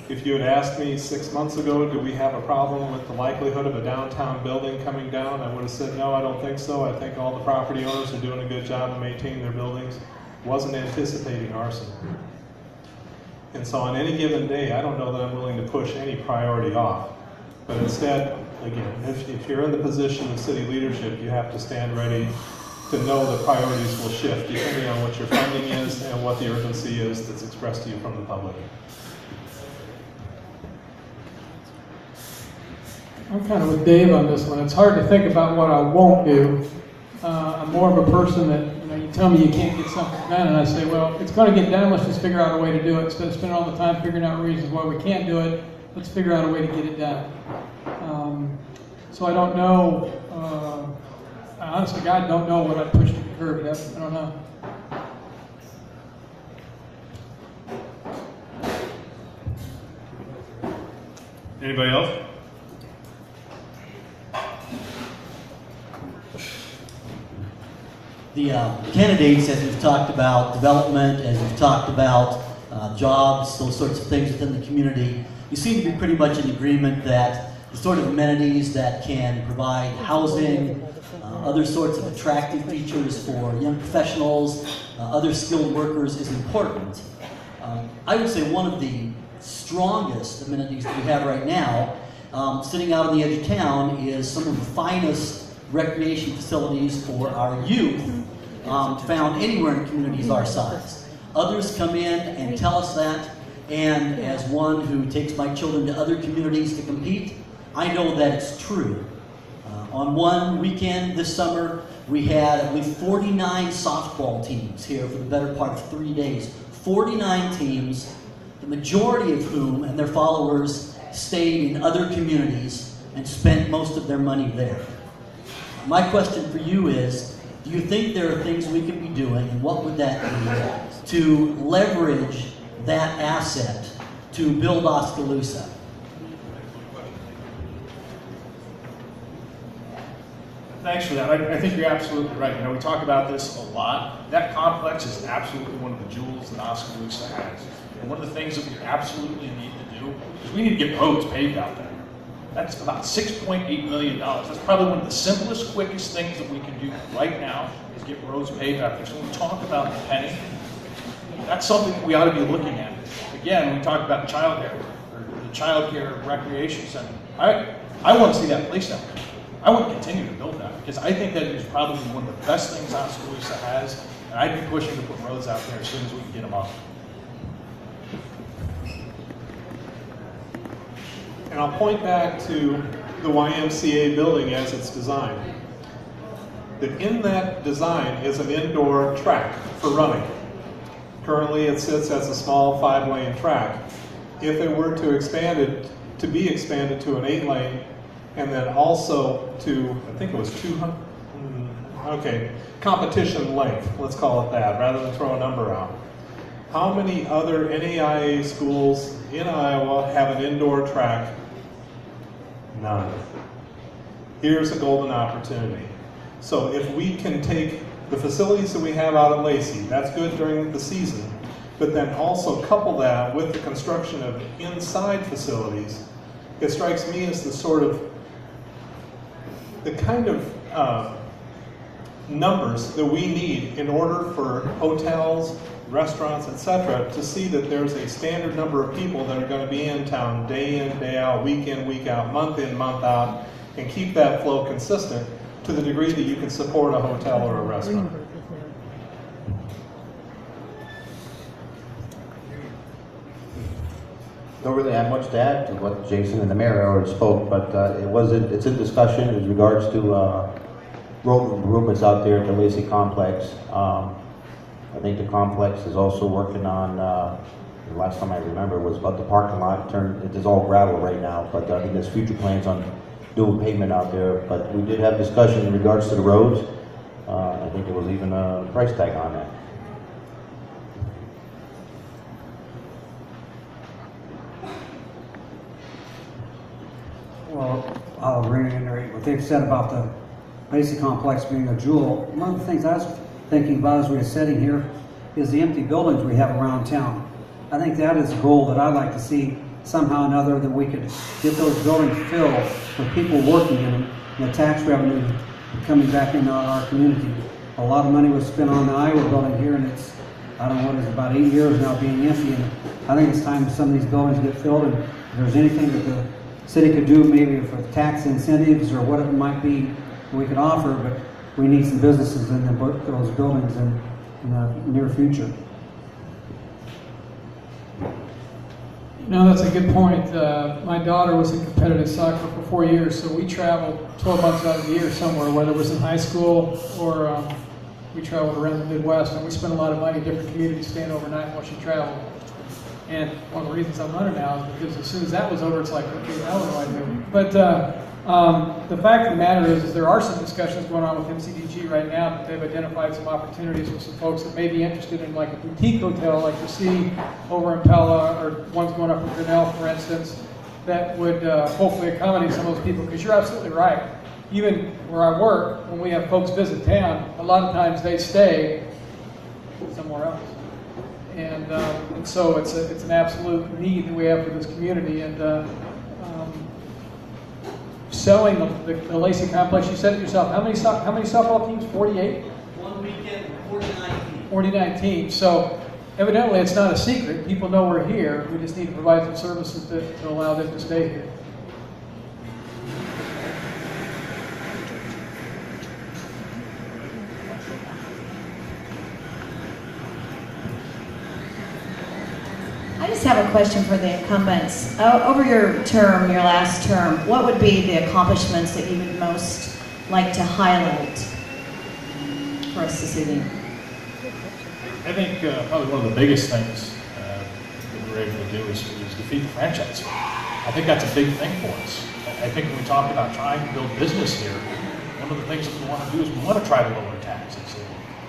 If you had asked me 6 months ago, do we have a problem with the likelihood of a downtown building coming down, I would have said, no, I don't think so. I think all the property owners are doing a good job of maintaining their buildings. Wasn't anticipating arson. And so on any given day, I don't know that I'm willing to push any priority off. But instead, again, if you're in the position of city leadership, you have to stand ready to know that priorities will shift depending on what your funding is and what the urgency is that's expressed to you from the public. I'm kind of with Dave on this one. It's hard to think about what I won't do. I'm more of a person that, you tell me you can't get something done, and I say, well, it's going to get done, let's just figure out a way to do it. Instead of spending all the time figuring out reasons why we can't do it, let's figure out a way to get it done. So I don't know, I honestly, God, don't know what I'd push to the curb. I don't know. Anybody else? The candidates, as we've talked about development, as we've talked about jobs, those sorts of things within the community, you seem to be pretty much in agreement that the sort of amenities that can provide housing, other sorts of attractive features for young professionals, other skilled workers is important. I would say one of the strongest amenities that we have right now, sitting out on the edge of town, is some of the finest recreation facilities for our youth found anywhere in communities our size. Others come in and tell us that, and as one who takes my children to other communities to compete, I know that it's true. On one weekend this summer, we had, I believe, 49 softball teams here for the better part of 3 days. 49 teams, the majority of whom and their followers stayed in other communities and spent most of their money there. My question for you is, do you think there are things we could be doing, and what would that be, to leverage that asset to build Oskaloosa? Thanks for that. I think you're absolutely right. You know, we talk about this a lot. That complex is absolutely one of the jewels that Oskaloosa has. And one of the things that we absolutely need to do is we need to get roads paved out there. That's about $6.8 million. That's probably one of the simplest, quickest things that we can do right now is get roads paved out there. So when we talk about the penny, that's something that we ought to be looking at. Again, when we talk about childcare, or the childcare recreation center, I want to see that place down there. I want to continue to build that because I think that is probably one of the best things Oskaloosa has, and I'd be pushing to put roads out there as soon as we can get them up. And I'll point back to the YMCA building as it's designed. That in that design is an indoor track for running. Currently it sits as a small 5-lane track. If it were to expand it, to be expanded to an 8-lane, and then also to, I think it was 200, competition length, let's call it that, rather than throw a number out. How many other NAIA schools in Iowa have an indoor track? None. Here's a golden opportunity. So if we can take the facilities that we have out at Lacey, that's good during the season, but then also couple that with the construction of inside facilities, it strikes me as the kind of numbers that we need in order for hotels, restaurants, etc., to see that there's a standard number of people that are going to be in town day in, day out, week in, week out, month in, month out, and keep that flow consistent to the degree that you can support a hotel or a restaurant. Don't really have much to add to what Jason and the mayor already spoke, but it's in discussion in regards to road improvements out there at the Lacey complex. I think the complex is also working on, the last time I remember was about the parking lot. It is all gravel right now, but I think there's future plans on doing pavement out there. But we did have discussion in regards to the roads. I think there was even a price tag on that. Well, I'll reiterate what they've said about the Lacey complex being a jewel. One of the things I was thinking about as we were sitting here is the empty buildings we have around town. I think that is a goal that I'd like to see somehow or another, that we could get those buildings filled with people working in them, and the tax revenue coming back into our community. A lot of money was spent on the Iowa building here, and it's, I don't know what it is, about 8 years now being empty, and I think it's time some of these buildings get filled, and if there's anything that the city could do, maybe for tax incentives or what it might be we could offer, but we need some businesses in those buildings in the near future. No, that's a good point. My daughter was in competitive soccer for 4 years, so we traveled 12 months out of the year somewhere, whether it was in high school or we traveled around the Midwest, and we spent a lot of money in different communities staying overnight while she traveled. And one of the reasons I'm running now is because as soon as that was over, it's like, okay, now what do I do? But the fact of the matter is there are some discussions going on with MCDG right now that they've identified some opportunities with some folks that may be interested in like a boutique hotel like you see over in Pella, or one's going up in Grinnell, for instance, that would hopefully accommodate some of those people, because you're absolutely right. Even where I work, when we have folks visit town, a lot of times they stay somewhere else. And so it's an absolute need that we have for this community. And selling the Lacey complex, you said it yourself. How many softball teams? 48. One weekend, 49 teams. 49 teams. So evidently, it's not a secret. People know we're here. We just need to provide some services to allow them to stay here. I just have a question for the incumbents. Over your term, your last term, what would be the accomplishments that you would most like to highlight for us this evening? I think probably one of the biggest things that we were able to do is defeat the franchise fee. I think that's a big thing for us. I think when we talk about trying to build business here, one of the things that we want to do is we want to try to lower taxes.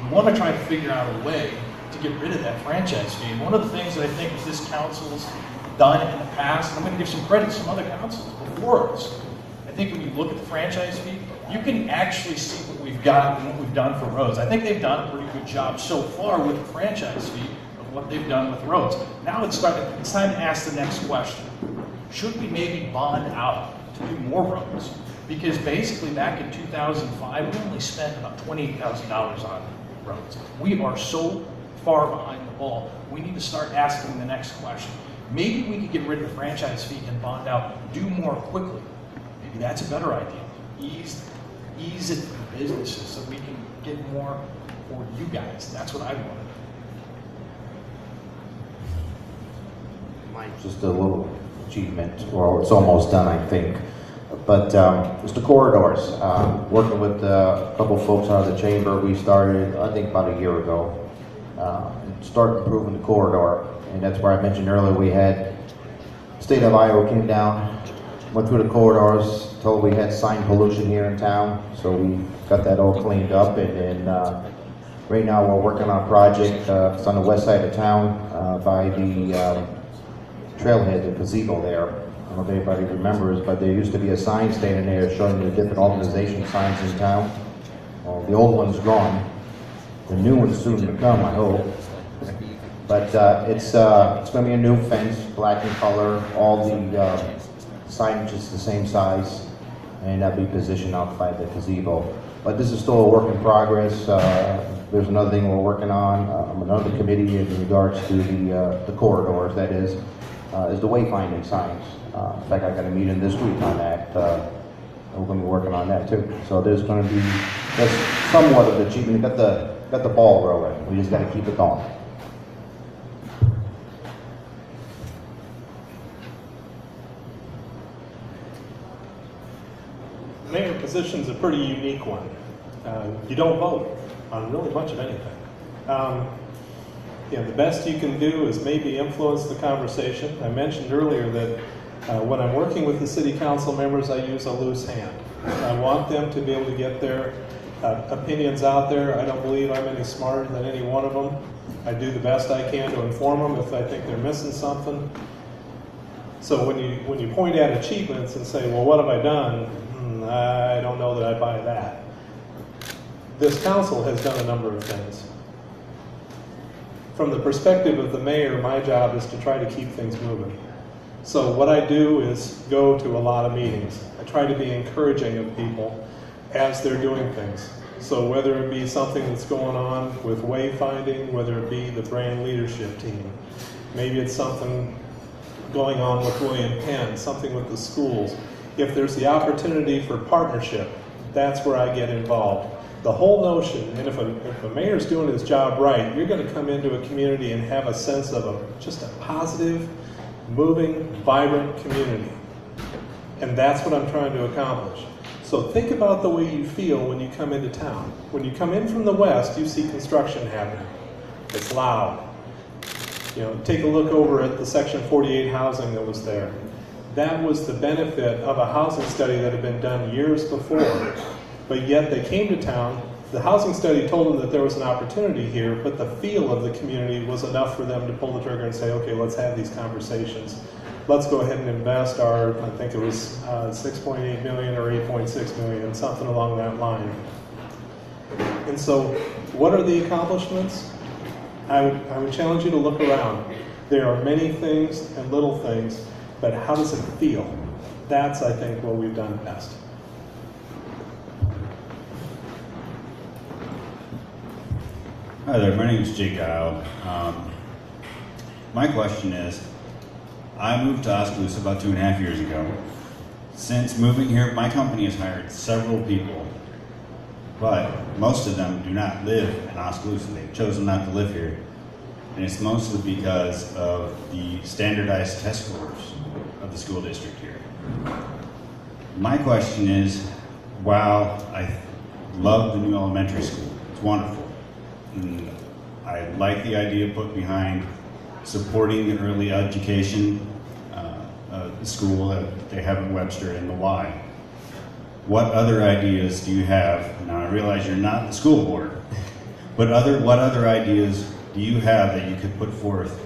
We want to try to figure out a way to get rid of that franchise fee. And one of the things that I think this council's done in the past, and I'm going to give some credit to some other councils before us, I think when you look at the franchise fee, you can actually see what we've got and what we've done for roads. I think they've done a pretty good job so far with the franchise fee of what they've done with roads. Now it's time to ask the next question. Should we maybe bond out to do more roads? Because basically back in 2005, we only spent about $28,000 on roads. We are so far behind the ball. We need to start asking the next question. Maybe we could get rid of the franchise fee and bond out, do more quickly. Maybe that's a better idea. Ease it for businesses so we can get more for you guys. That's what I want. Mine's just a little achievement, or it's almost done, I think. But it's the corridors. Working with a couple folks out of the chamber, we started, I think, about a year ago. Start improving the corridor, and that's where I mentioned earlier we had state of Iowa came down, went through the corridors, told we had sign pollution here in town, so we got that all cleaned up, and right now we're working on a project. It's on the west side of town by the trailhead, the gazebo there. I don't know if anybody remembers, but there used to be a sign standing there showing the different organization signs in town. Well, the old one's gone. The new one's soon to come, I hope. But it's going to be a new fence, black in color. All the signage is the same size, and that'll be positioned out by the gazebo. But this is still a work in progress. There's another thing we're working on, another committee in regards to the corridors. That is the wayfinding signs. In fact, I got a meeting this week on that. We're going to be working on that too. So there's going to be that's somewhat of an achievement. Got the ball rolling. We just got to keep it going. The mayor position's a pretty unique one. You don't vote on really much of anything. The best you can do is maybe influence the conversation. I mentioned earlier that when I'm working with the city council members, I use a loose hand. I want them to be able to get their opinions out there. I don't believe I'm any smarter than any one of them. I do the best I can to inform them if I think they're missing something. So when you point at achievements and say, well, what have I done? I don't know that I buy that. This council has done a number of things. From the perspective of the mayor, my job is to try to keep things moving. So what I do is go to a lot of meetings. I try to be encouraging of people as they're doing things. So whether it be something that's going on with wayfinding, whether it be the brand leadership team, maybe it's something going on with William Penn, something with the schools. If there's the opportunity for partnership, that's where I get involved. The whole notion, and if a mayor's doing his job right, you're going to come into a community and have a sense of just a positive, moving, vibrant community. And that's what I'm trying to accomplish. So think about the way you feel when you come into town. When you come in from the west, you see construction happening. It's loud. Take a look over at the Section 48 housing that was there. That was the benefit of a housing study that had been done years before. But yet they came to town. The housing study told them that there was an opportunity here, but the feel of the community was enough for them to pull the trigger and say, okay, let's have these conversations. Let's go ahead and invest our, I think it was 6.8 million or 8.6 million, something along that line. And so what are the accomplishments? I would challenge you to look around. There are many things and little things, but how does it feel? That's, I think, what we've done best. Hi there, my name is Jake Dial. My question is, I moved to Oskaloosa about 2.5 years ago. Since moving here, my company has hired several people, but most of them do not live in Oskaloosa. They've chosen not to live here. and it's mostly because of the standardized test scores of the school district here. My question is, while I love the new elementary school, it's wonderful, and I like the idea put behind supporting the early education school that they have in Webster and the Y. What other ideas do you have? Now I realize you're not the school board, but what other ideas do you have that you could put forth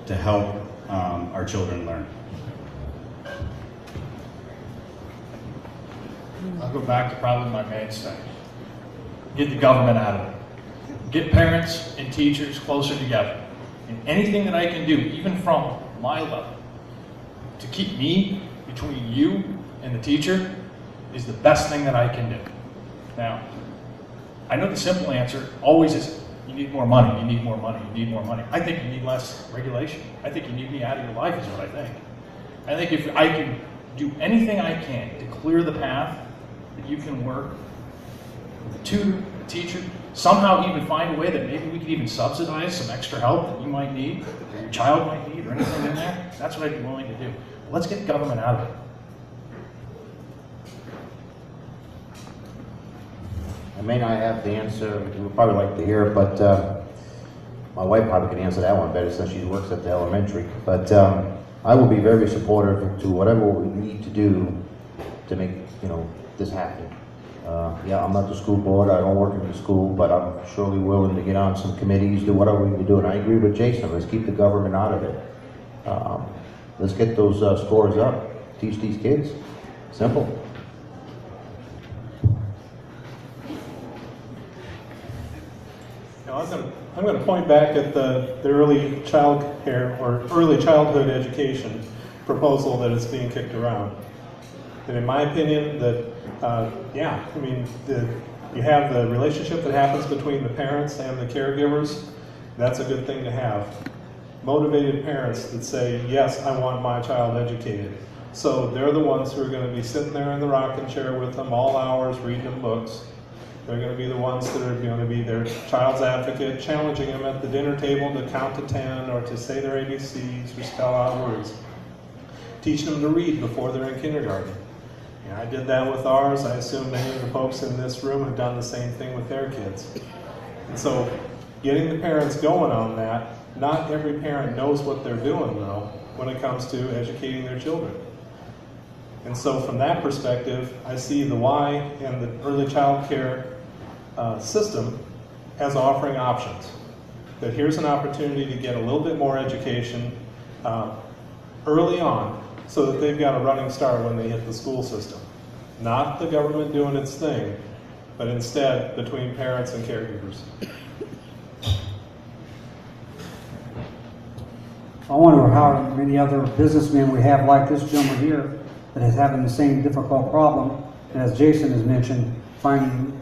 to help our children learn? I'll go back to probably my mainstay. Get the government out of it. Get parents and teachers closer together. And anything that I can do, even from my level, to keep me between you and the teacher is the best thing that I can do. Now, I know the simple answer always is, you need more money, you need more money, you need more money. I think you need less regulation. I think you need me out of your life is what I think. I think if I can do anything I can to clear the path that you can work with a tutor, a teacher, somehow even find a way that maybe we could even subsidize some extra help that you might need, or your child might need, or anything in there, that's what I'd be willing to do. Let's get government out of it. I may not have the answer you would probably like to hear, but my wife probably can answer that one better since she works at the elementary. But I will be very supportive to whatever we need to do to make this happen. Yeah, I'm not the school board, I don't work in the school, but I'm surely willing to get on some committees, do whatever we can do. And I agree with Jason, let's keep the government out of it. Let's get those scores up, teach these kids. Simple. Now, I'm going to point back at the early child care or early childhood education proposal that is being kicked around. And in my opinion, you have the relationship that happens between the parents and the caregivers. That's a good thing to have. Motivated parents that say, yes, I want my child educated. So they're the ones who are going to be sitting there in the rocking chair with them all hours reading them books. They're going to be the ones that are going to be their child's advocate, challenging them at the dinner table to count to 10 or to say their ABCs or spell out words. Teaching them to read before they're in kindergarten. I did that with ours. I assume many of the folks in this room have done the same thing with their kids. And so getting the parents going on that, not every parent knows what they're doing though when it comes to educating their children. And so from that perspective, I see the Y and the early child care system as offering options. That here's an opportunity to get a little bit more education early on so that they've got a running start when they hit the school system. Not the government doing its thing, but instead between parents and caregivers. I wonder how many other businessmen we have like this gentleman here that is having the same difficult problem, and as Jason has mentioned, finding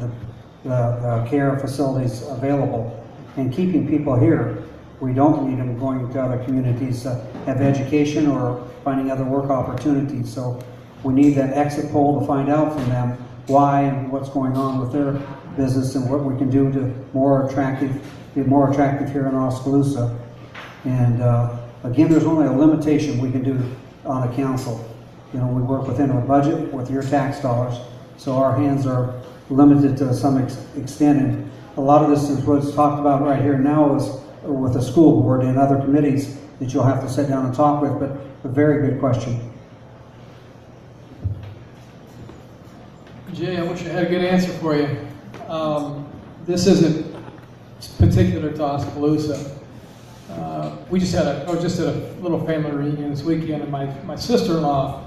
the care facilities available and keeping people here. We don't need them going to other communities to have education or finding other work opportunities. So we need that exit poll to find out from them why and what's going on with their business and what we can do to be more attractive here in Oskaloosa. And again, there's only a limitation we can do on a council. We work within our budget with your tax dollars, so our hands are limited to some extent. And a lot of this is what's talked about right here now is with the school board and other committees that you'll have to sit down and talk with, but a very good question. Jay, I wish I had a good answer for you. This isn't particular to Oskaloosa. We just had a little family reunion this weekend, and my sister-in-law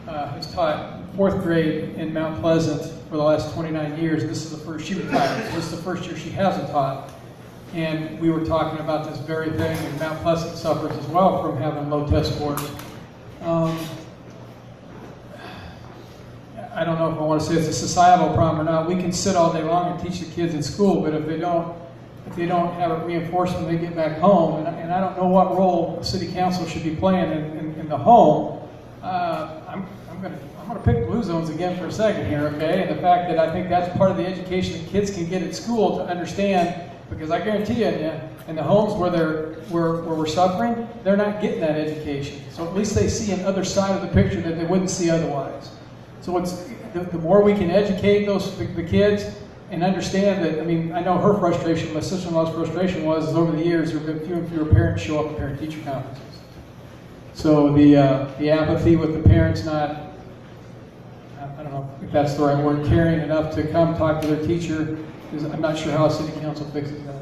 has taught 4th grade in Mount Pleasant for the last 29 years. This is the first she retired. So this is the first year she hasn't taught. And we were talking about this very thing, and Mount Pleasant suffers as well from having low test scores. I don't know if I want to say it's a societal problem or not. We can sit all day long and teach the kids in school, but if they don't have it reinforced when they get back home, and I don't know what role the city council should be playing in the home. I'm going to pick blue zones again for a second here, okay? And the fact that I think that's part of the education that kids can get at school to understand Because I guarantee you, in the homes where we're suffering, they're not getting that education. So at least they see an other side of the picture that they wouldn't see otherwise. So the more we can educate the kids and understand that, I mean, I know her frustration, my sister-in-law's frustration was over the years, there have been fewer and fewer parents show up at parent-teacher conferences. So the apathy with the parents not, I don't know if that's the right word, caring enough to come talk to their teacher, I'm not sure how a city council fixes that.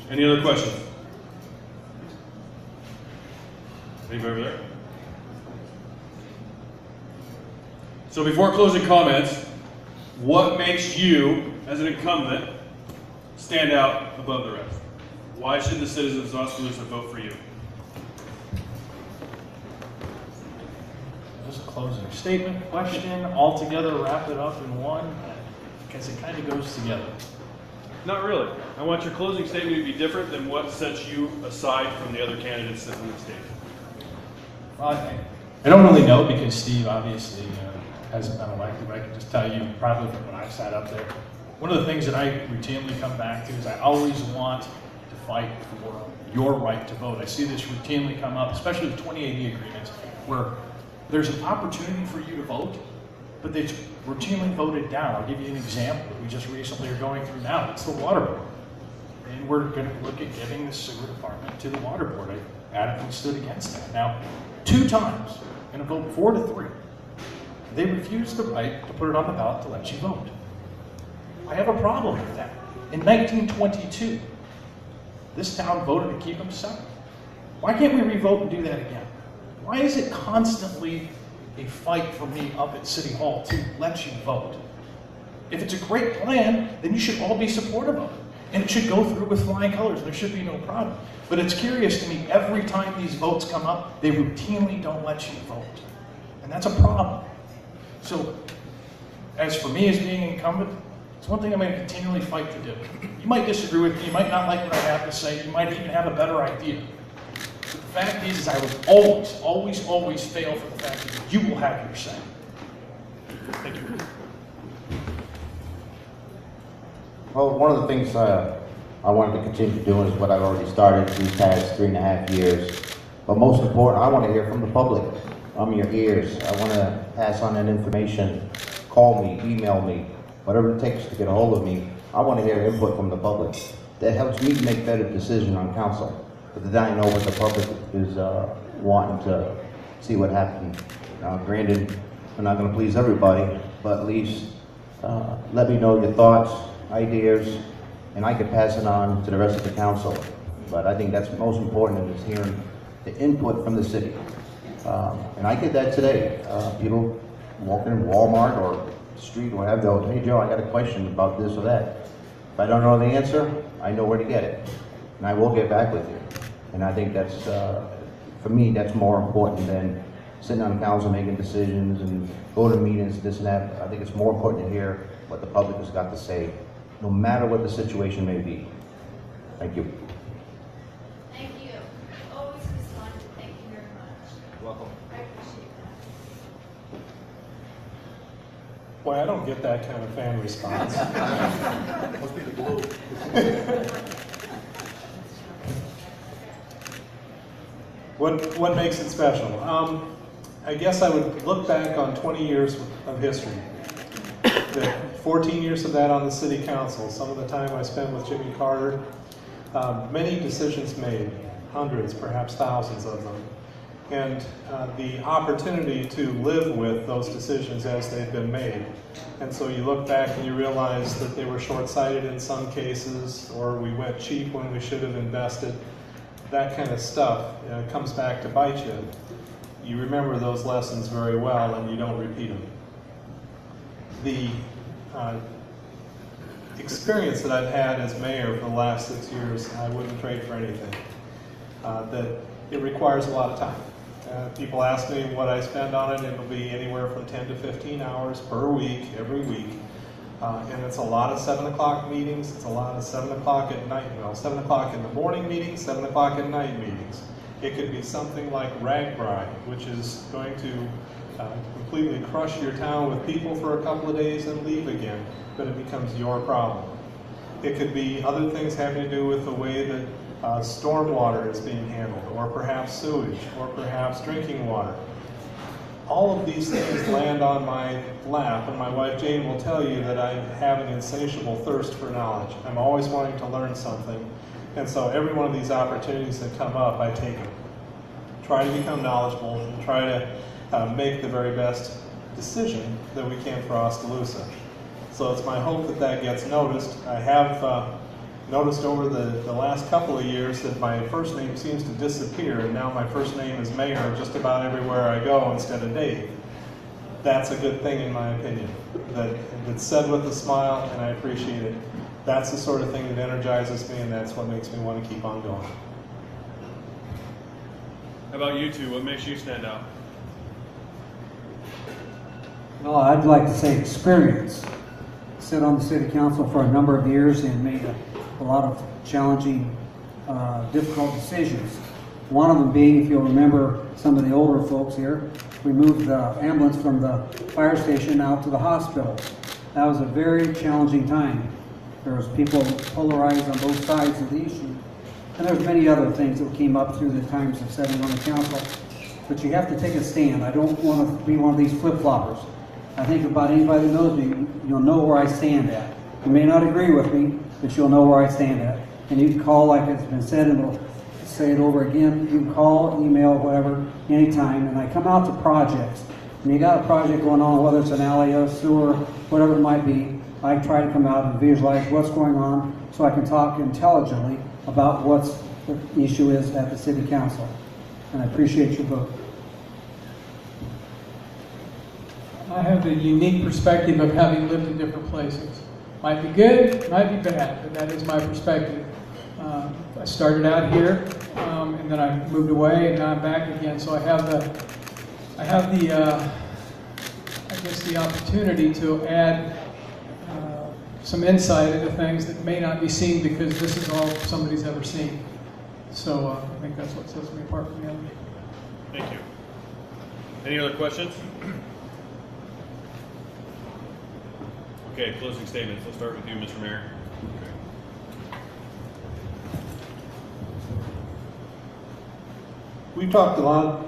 Any other questions? Anybody over there? So before closing comments, what makes you, as an incumbent, stand out above the rest? Why should the citizens of Oskaloosa vote for you? Just a closing statement, question, all together, wrap it up in one, because it kind of goes together. Not really. I want your closing statement to be different than what sets you aside from the other candidates sitting on the stage. Well, I don't really know because Steve obviously hasn't been elected, but I can just tell you probably from when I sat up there, one of the things that I routinely come back to is I always want to fight for your right to vote. I see this routinely come up, especially with 2080 agreements, where there's an opportunity for you to vote, but it's routinely voted down. I'll give you an example that we just recently are going through now. It's the water board. And we're going to look at giving the sewer department to the water board. I adamantly stood against that. Now, 2 times, in a vote 4-3, they refused the right to put it on the ballot to let you vote. I have a problem with that. In 1922, this town voted to keep them separate. Why can't we revote and do that again? Why is it constantly a fight for me up at City Hall to let you vote? If it's a great plan, then you should all be supportive of it. And it should go through with flying colors. There should be no problem. But it's curious to me, every time these votes come up, they routinely don't let you vote. And that's a problem. So, as for me as being incumbent, it's one thing I'm going to continually fight to do. You might disagree with me, you might not like what I have to say, you might even have a better idea. But the fact is I will always fail for the fact that you will have your say. Thank you. Well, one of the things I wanted to continue doing is what I've already started these past 3.5 years. But most important, I want to hear from the public. I'm your ears. I want to pass on that information. Call me, email me, whatever it takes to get a hold of me. I want to hear input from the public. That helps me make better decisions on council. But then I know what the public is wanting to see what happens. Now, granted, I'm not going to please everybody, but at least let me know your thoughts, ideas, and I can pass it on to the rest of the council. But I think that's most important is hearing the input from the city. And I get that today. People walking in Walmart or the street or whatever, they'll, hey Joe, I got a question about this or that. If I don't know the answer, I know where to get it. And I will get back with you. And I think that's, for me, that's more important than sitting on council making decisions and go to meetings, this and that. I think it's more important to hear what the public has got to say, no matter what the situation may be. Thank you. Thank you. Always respond. Thank you very much. Welcome. I appreciate that. Boy, I don't get that kind of fan response. Must be the globe. What makes it special? I guess I would look back on 20 years of history. 14 years of that on the city council, some of the time I spent with Jimmy Carter. Many decisions made, hundreds, perhaps thousands of them. And the opportunity to live with those decisions as they've been made. And so you look back and you realize that they were short-sighted in some cases, or we went cheap when we should have invested. That kind of stuff comes back to bite you. You remember those lessons very well and you don't repeat them. The experience that I've had as mayor for the last 6 years, I wouldn't trade for anything. That it requires a lot of time. People ask me what I spend on it, and it'll be anywhere from 10 to 15 hours per week, every week. And it's a lot of 7 o'clock meetings, it's a lot of 7 o'clock at night, 7 o'clock in the morning meetings, 7 o'clock at night meetings. It could be something like RAGBRAI, which is going to completely crush your town with people for a couple of days and leave again, but it becomes your problem. It could be other things having to do with the way that stormwater is being handled, or perhaps sewage, or perhaps drinking water. All of these things land on my lap, and my wife Jane will tell you that I have an insatiable thirst for knowledge. I'm always wanting to learn something, and so every one of these opportunities that come up, I take them. Try to become knowledgeable and try to make the very best decision that we can for Oskaloosa. So it's my hope that that gets noticed. I have noticed over the last couple of years that my first name seems to disappear, and now my first name is Mayor just about everywhere I go instead of Dave. That's a good thing in my opinion. That's said with a smile, and I appreciate it. That's the sort of thing that energizes me, and that's what makes me want to keep on going. How about you two? What makes you stand out? Well, I'd like to say experience. Sit on the city council for a number of years and made a lot of challenging, difficult decisions. One of them being, if you'll remember, some of the older folks here, we moved the ambulance from the fire station out to the hospital. That was a very challenging time. There was people polarized on both sides of the issue. And there's many other things that came up through the times of sitting on the council. But you have to take a stand. I don't want to be one of these flip-floppers. I think about anybody that knows me, you'll know where I stand at. You may not agree with me, but you'll know where I stand at. And you can call, like it's been said, and we'll say it over again. You can call, email, whatever, anytime. And I come out to projects. And you got a project going on, whether it's an alley, a sewer, whatever it might be, I try to come out and visualize what's going on so I can talk intelligently about what the issue is at the city council. And I appreciate your vote. I have the unique perspective of having lived in different places. Might be good, might be bad, but that is my perspective. I started out here, and then I moved away, and now I'm back again. So I have the opportunity to add some insight into things that may not be seen because this is all somebody's ever seen. So I think that's what sets me apart from the others. Thank you. Any other questions? Okay, closing statements. Let's start with you, Mr. Mayor. We've talked a lot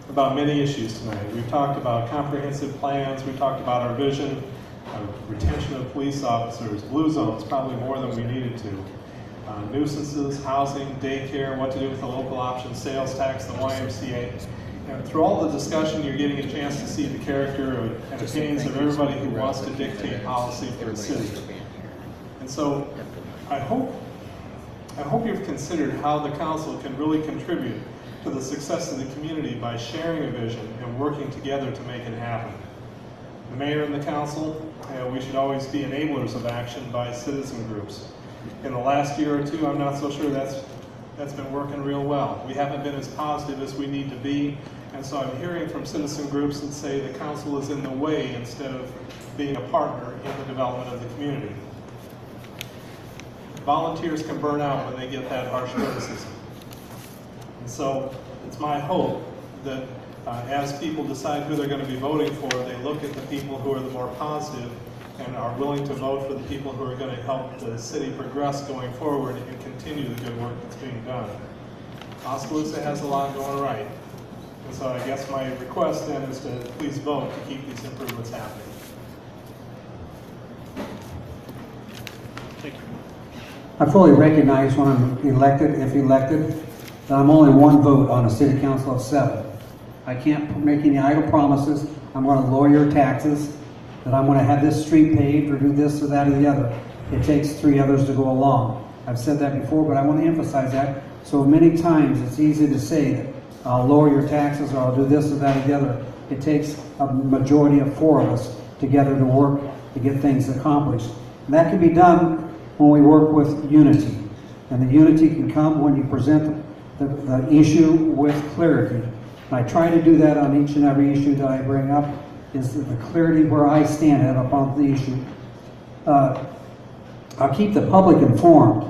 about many issues tonight. We've talked about comprehensive plans. We talked about our vision, retention of police officers, blue zones, probably more than we needed to. Nuisances, housing, daycare, what to do with the local option sales tax, the YMCA. And through all the discussion, you're getting a chance to see the character and opinions of everybody who wants to dictate policy for the city. And so I hope you've considered how the council can really contribute to the success of the community by sharing a vision and working together to make it happen. The mayor and the council, we should always be enablers of action by citizen groups. In the last year or two, I'm not so sure that's been working real well. We haven't been as positive as we need to be, and so I'm hearing from citizen groups that say the council is in the way instead of being a partner in the development of the community. Volunteers can burn out when they get that harsh criticism. And so it's my hope that as people decide who they're going to be voting for, they look at the people who are the more positive and are willing to vote for the people who are going to help the city progress going forward and continue the good work that's being done. Oskaloosa has a lot going right. And so I guess my request then is to please vote to keep these improvements happening. Thank you. I fully recognize when I'm elected, if elected, that I'm only one vote on a city council of 7. I can't make any idle promises. I'm going to lower your taxes, that I'm going to have this street paved or do this or that or the other. It takes 3 others to go along. I've said that before, but I want to emphasize that. So many times it's easy to say that I'll lower your taxes or I'll do this or that or the other. It takes a majority of 4 of us together to work to get things accomplished. And that can be done when we work with unity. And the unity can come when you present the issue with clarity. And I try to do that on each and every issue that I bring up, is the clarity where I stand at upon the issue. I'll keep the public informed.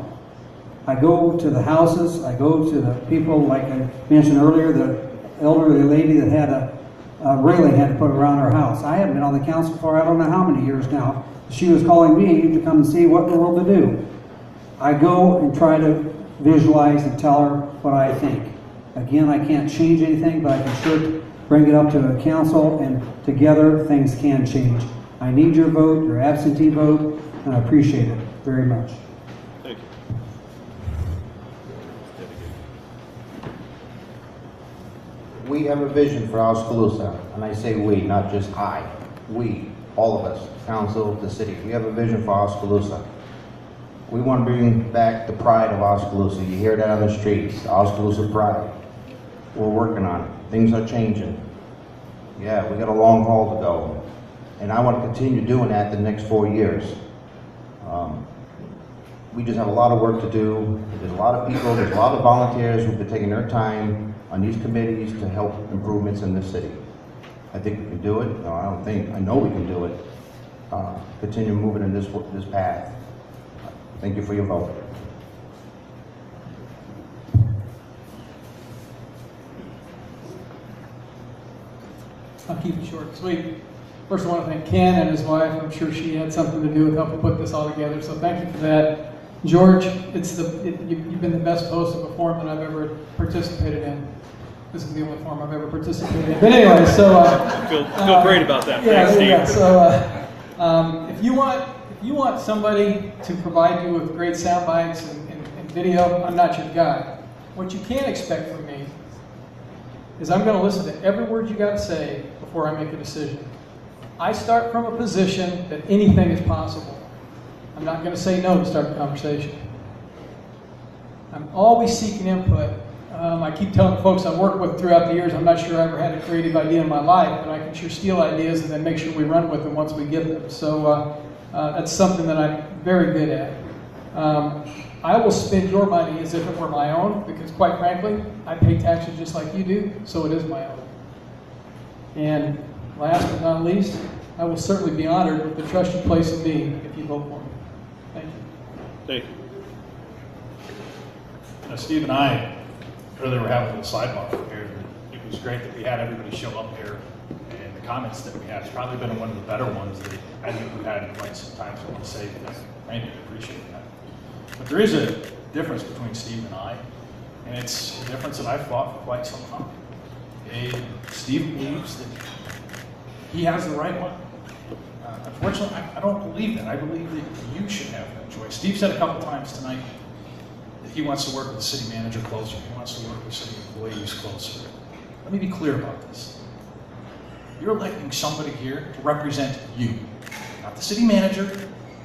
I go to the houses, I go to the people, like I mentioned earlier, the elderly lady that had a railing had to put around her house. I haven't been on the council for I don't know how many years now. She was calling me to come and see what in the world to do. I go and try to visualize and tell her what I think. Again, I can't change anything, but I can sure bring it up to the council, and together things can change. I need your vote, your absentee vote, and I appreciate it very much. Thank you. We have a vision for Oskaloosa, and I say we, not just I. We, all of us, council, the city. We have a vision for Oskaloosa. We want to bring back the pride of Oskaloosa. You hear that on the streets, Oskaloosa pride. We're working on it. Things are changing. Yeah, we got a long haul to go. And I want to continue doing that the next 4 years. We just have a lot of work to do. There's a lot of people, there's a lot of volunteers who've been taking their time on these committees to help improvements in this city. I think we can do it. No, I don't think, I know we can do it. Continue moving in this path. Thank you for your vote. I'll keep it short and sweet. First, I want to thank Ken and his wife. I'm sure she had something to do with helping put this all together, so thank you for that. George, you've been the best host of a forum that I've ever participated in. This is the only forum I've ever participated in. But anyway, so feel great about that. Yeah, Thanks, Steve. yeah. So if you want somebody to provide you with great sound bites and video, I'm not your guy. What you can expect from me is I'm going to listen to every word you got to say before I make a decision. I start from a position that anything is possible. I'm not going to say no to start the conversation. I'm always seeking input. I keep telling the folks I work with throughout the years, I'm not sure I ever had a creative idea in my life, but I can sure steal ideas and then make sure we run with them once we get them. So that's something that I'm very good at. I will spend your money as if it were my own, because quite frankly, I pay taxes just like you do, so it is my own. And last but not least, I will certainly be honored with the trust you place in me if you vote for me. Thank you. Thank you. Steve and I earlier were having a little sidebar here. It was great that we had everybody show up here, and the comments that we had has probably been one of the better ones that I think we've had in quite some time. So I want to say thank you, appreciate that. But there is a difference between Steve and I, and it's a difference that I've fought for quite some time. And Steve believes that he has the right one. Unfortunately, I don't believe that. I believe that you should have that choice. Steve said a couple times tonight that he wants to work with the city manager closer. He wants to work with city employees closer. Let me be clear about this. You're electing somebody here to represent you. Not the city manager,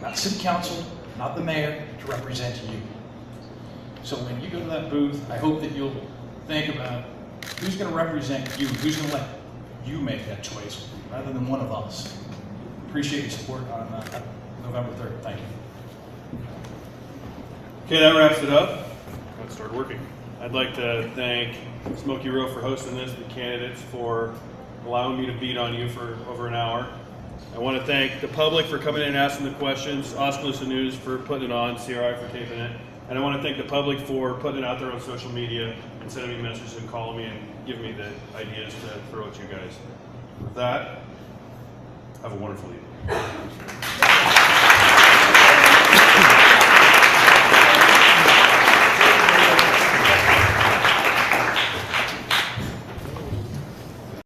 not the city council, not the mayor, to represent you. So when you go to that booth, I hope that you'll think about who's going to represent you, who's going to let you make that choice rather than one of us. Appreciate your support on November 3rd. Thank you. Okay, that wraps it up. Let's start working. I'd like to thank Smoky Row for hosting this, the candidates for allowing me to beat on you for over an hour. I want to thank the public for coming in and asking the questions, Oskaloosa News for putting it on, CRI for taping it, and I want to thank the public for putting it out there on social media and sending me messages and calling me and giving me the ideas to throw at you guys. With that, have a wonderful evening.